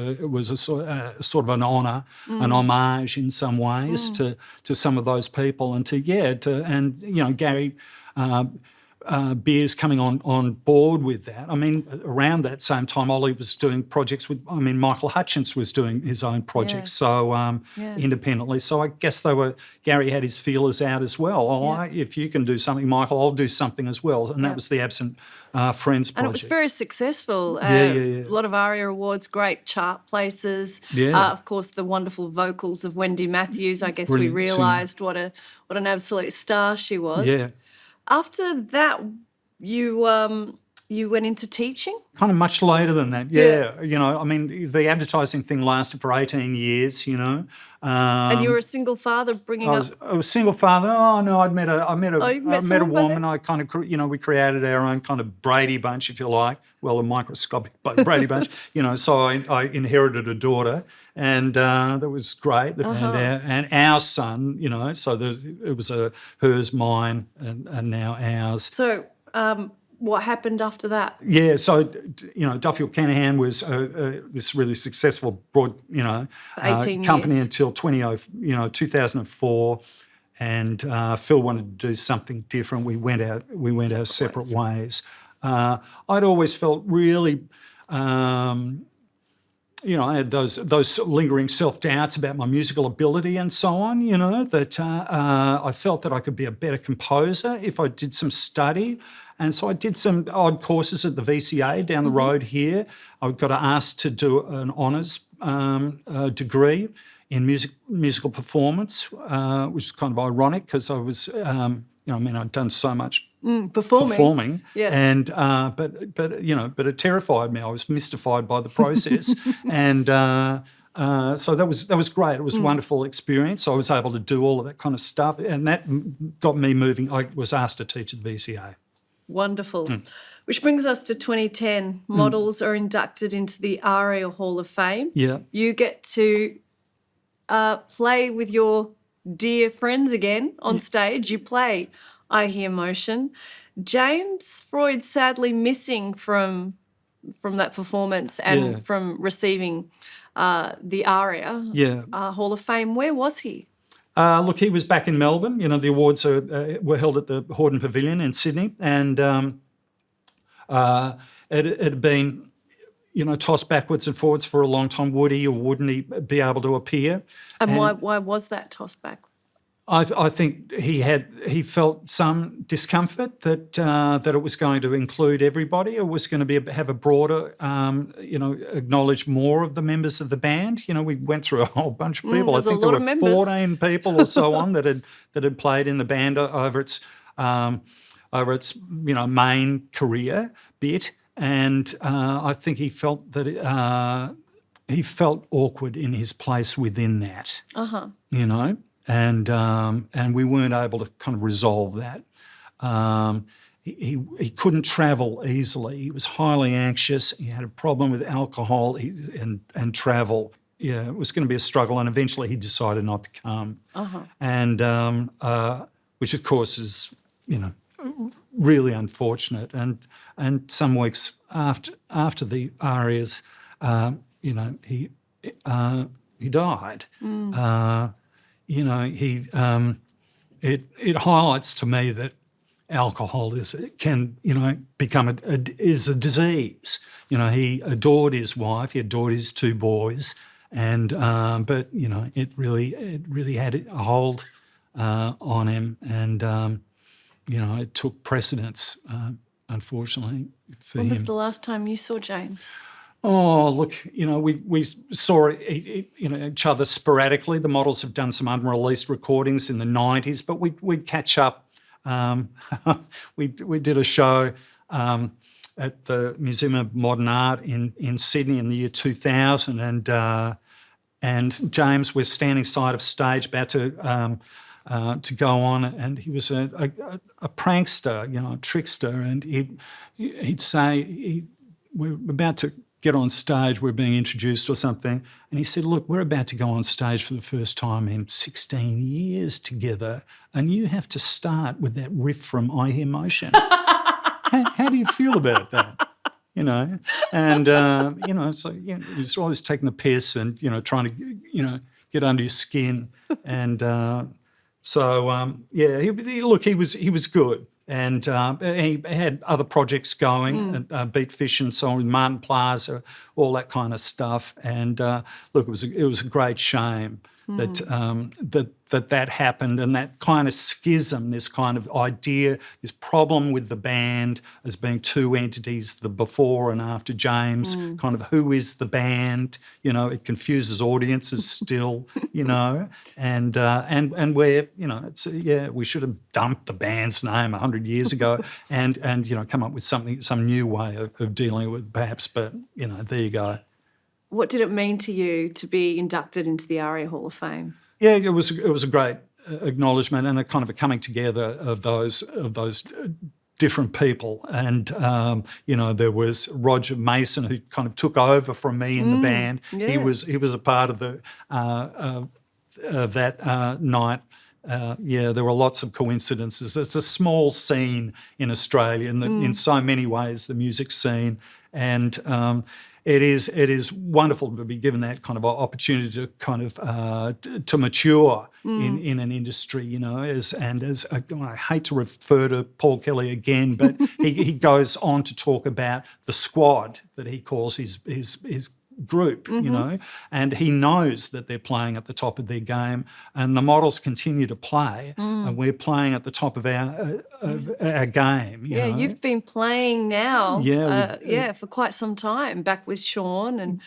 a sort of an honour, an homage in some ways to some of those people, and Gary. Beers coming on board with that. I mean, around that same time, Ollie was doing projects with. I mean, Michael Hutchence was doing his own projects, independently. So I guess Gary had his feelers out as well. If you can do something, Michael, I'll do something as well. And that was the Absent Friends project. And it was very successful. A lot of ARIA awards, great chart places. Yeah. Of course, the wonderful vocals of Wendy Matthews. I guess Brilliant we realised what an absolute star she was. Yeah. After that, you went into teaching? Kind of much later than that, I mean, the advertising thing lasted for 18 years, And you were a single father bringing up... I was a single father. Oh, no, I met a someone by woman. I kind of, we created our own kind of Brady Bunch, if you like. Well, a microscopic Brady Bunch, so I inherited a daughter, and that was great. And our son, so it was hers, mine, and now ours. So what happened after that? Yeah, so Duffield Canahan was this really successful company years. until 2004, and Phil wanted to do something different. We went our separate ways. I'd always felt really. I had those lingering self-doubts about my musical ability and so on, that I felt that I could be a better composer if I did some study. And so I did some odd courses at the VCA down the road here. I got asked to do an honours degree in musical performance, which is kind of ironic because I was, I'd done so much performing, and but it terrified me. I was mystified by the process, and so that was great. It was a wonderful experience. I was able to do all of that kind of stuff, and that got me moving. I was asked to teach at the VCA. Wonderful. Which brings us to 2010. Models are inducted into the ARIA Hall of Fame. Yeah, you get to play with your dear friends again on stage. You play I Hear Motion. James Freud sadly missing from that performance and from receiving the ARIA Hall of Fame. Where was he? Look, he was back in Melbourne. The awards were held at the Hordern Pavilion in Sydney, and it had been, tossed backwards and forwards for a long time. Would he or wouldn't he be able to appear? And why was that tossed back? I think he felt some discomfort that it was going to include everybody. It was going to have a broader, acknowledge more of the members of the band. We went through a whole bunch of people. I think there were 14 people or so on that had played in the band over its main career bit, and I think he felt that he felt awkward in his place within that. And we weren't able to kind of resolve that. He couldn't travel easily. He was highly anxious. He had a problem with alcohol and travel. it was going to be a struggle, and eventually he decided not to come. And which, of course, is, really unfortunate. And some weeks after the arias, he died. It highlights to me that alcohol can become a disease. He adored his wife, he adored his two boys, and but it really had a hold on him, and it took precedence, unfortunately, for him. When was the last time you saw James? Oh, look, we saw each other sporadically. The Models have done some unreleased recordings in the 90s, but we'd catch up. We did a show at the Museum of Modern Art in Sydney in the year 2000, and James was standing side of stage about to go on, and he was a prankster, a trickster, and he'd say, we're about to get on stage, we're being introduced or something, and he said, look, we're about to go on stage for the first time in 16 years together, and you have to start with that riff from I Hear Motion. How do you feel about that? And, so, he's always taking the piss and, trying to, get under your skin. And he was good. And he had other projects going, Beat Fish and so on, with Martin Plaza, all that kind of stuff. And look, it was a great shame that happened, and that kind of schism, this kind of idea, this problem with the band as being two entities, the before and after James, kind of who is the band? It confuses audiences still, and where we should have dumped the band's name 100 years ago, and come up with some new way of dealing with it perhaps. But there you go. What did it mean to you to be inducted into the ARIA Hall of Fame? Yeah, it was a great acknowledgement and a kind of a coming together of those different people. And there was Roger Mason, who kind of took over from me in the band. Yeah. He was a part of the of that night. There were lots of coincidences. It's a small scene in Australia, in so many ways, the music scene, and it is wonderful to be given that kind of opportunity to kind of to mature in an industry, as I hate to refer to Paul Kelly again, but he goes on to talk about the squad that he calls his group, and he knows that they're playing at the top of their game, and the Models continue to play, and we're playing at the top of our game. You know? You've been playing now, for quite some time, back with Sean and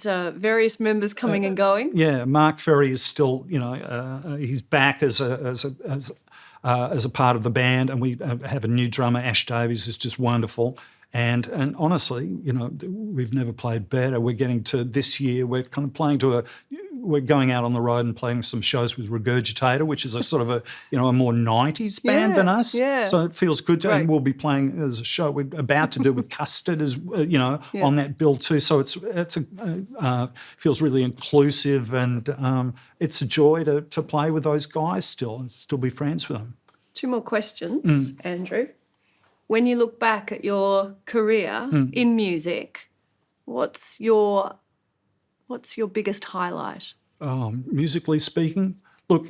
various members coming and going. Yeah, Mark Ferry is still, he's back as a part of the band, and we have a new drummer, Ash Davies, who's just wonderful. And honestly, we've never played better. We're getting to this year, we're kind of playing we're going out on the road and playing some shows with Regurgitator, which is a sort of a more 90s band than us. Yeah. So it feels good to, and we'll be playing as a show we're about to do with Custard, as on that bill too. So it feels really inclusive, and it's a joy to play with those guys still and still be friends with them. 2 more questions, Andrew. When you look back at your career in music, what's your biggest highlight? Musically speaking, look,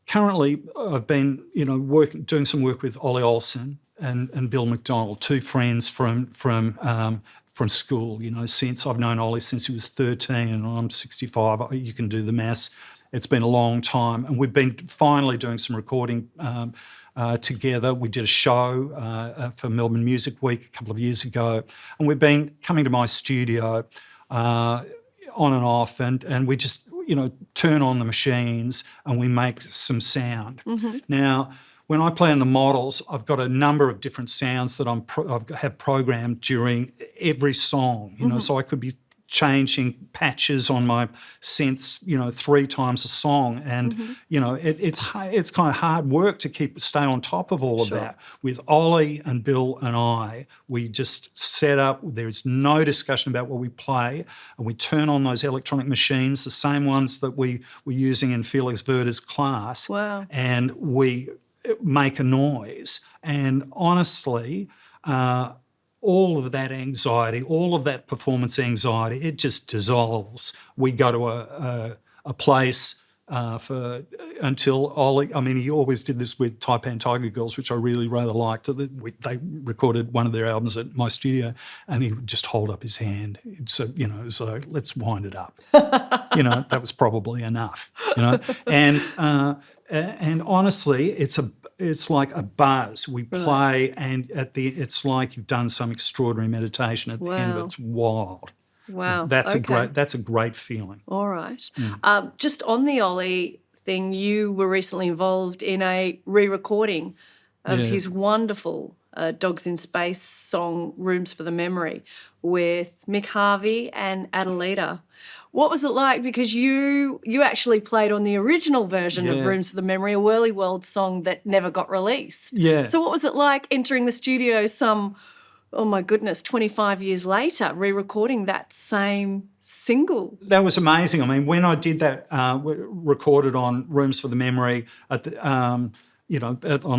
currently I've been doing some work with Ollie Olsen and Bill McDonald, 2 friends from school. Since I've known Ollie since he was 13, and I'm 65. You can do the maths. It's been a long time, and we've been finally doing some recording together. We did a show for Melbourne Music Week a couple of years ago, and we've been coming to my studio on and off, and we just turn on the machines and we make some sound. Now, when I play in the Models, I've got a number of different sounds that I have programmed during every song. So I could be changing patches on my synths, 3 times a song, and it's kind of hard work to stay on top of all of that. With Ollie and Bill and I, we just set up. There's no discussion about what we play, and we turn on those electronic machines, the same ones that we were using in Felix Werder's class, and we make a noise. And honestly, all of that anxiety, all of that performance anxiety, it just dissolves. We go to a place until Ollie, he always did this with Taipan Tiger Girls, which I really rather liked. They recorded one of their albums at my studio, and he would just hold up his hand. So, so let's wind it up. That was probably enough, And honestly, it's like a buzz. We play, and it's like you've done some extraordinary meditation at the end of it. It's wild. Wow, that's a great feeling. All right. Just on the Ollie thing, you were recently involved in a re-recording of his wonderful Dogs in Space song "Rooms for the Memory" with Mick Harvey and Adelita. What was it like? Because you actually played on the original version of Rooms for the Memory, a Whirlywirld song that never got released. Yeah. So what was it like entering the studio 25 years later, re-recording that same single? That was amazing. When I did that, recorded on Rooms for the Memory at the, on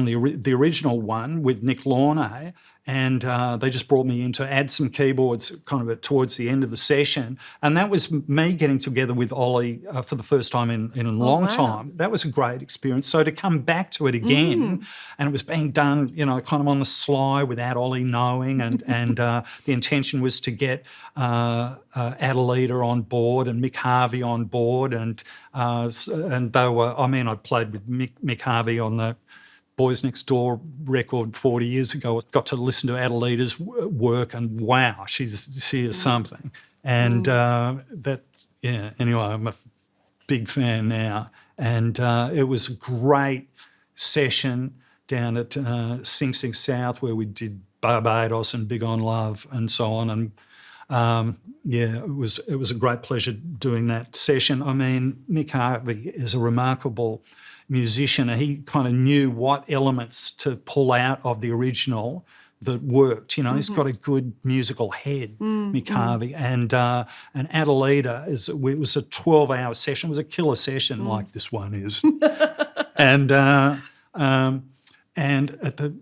the original one with Nick Launay, and they just brought me in to add some keyboards kind of towards the end of the session. And that was me getting together with Ollie for the first time in a long time. That was a great experience. So to come back to it again, and it was being done, kind of on the sly without Ollie knowing, and the intention was to get Adelita on board and Mick Harvey on board, and they were, I played with Mick Harvey on the Boys Next Door record 40 years ago. I got to listen to Adelita's work, and wow, she is something. And anyway, I'm a big fan now. And it was a great session down at Sing Sing South, where we did Barbados and Big on Love and so on. And it was a great pleasure doing that session. Mick Harvey is a remarkable musician. He kind of knew what elements to pull out of the original that worked. He's got a good musical head, Mick Harvey. And Adelita, it was a 12-hour session. It was a killer session like this one is. And at the,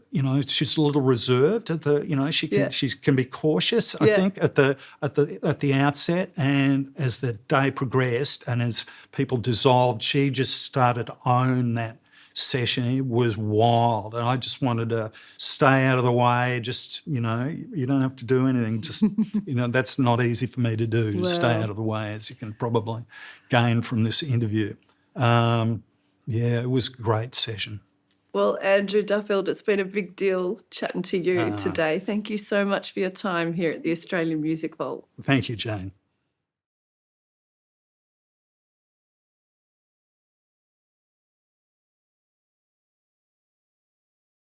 she's a little reserved at the, she can be cautious, I think, at the outset. And as the day progressed and as people dissolved, she just started to own that session. It was wild, and I just wanted to stay out of the way. Just, you don't have to do anything. Just, that's not easy for me to do. To stay out of the way, as you can probably gain from this interview. It was a great session. Well, Andrew Duffield, it's been a big deal chatting to you today. Thank you so much for your time here at the Australian Music Vault. Thank you, Jane.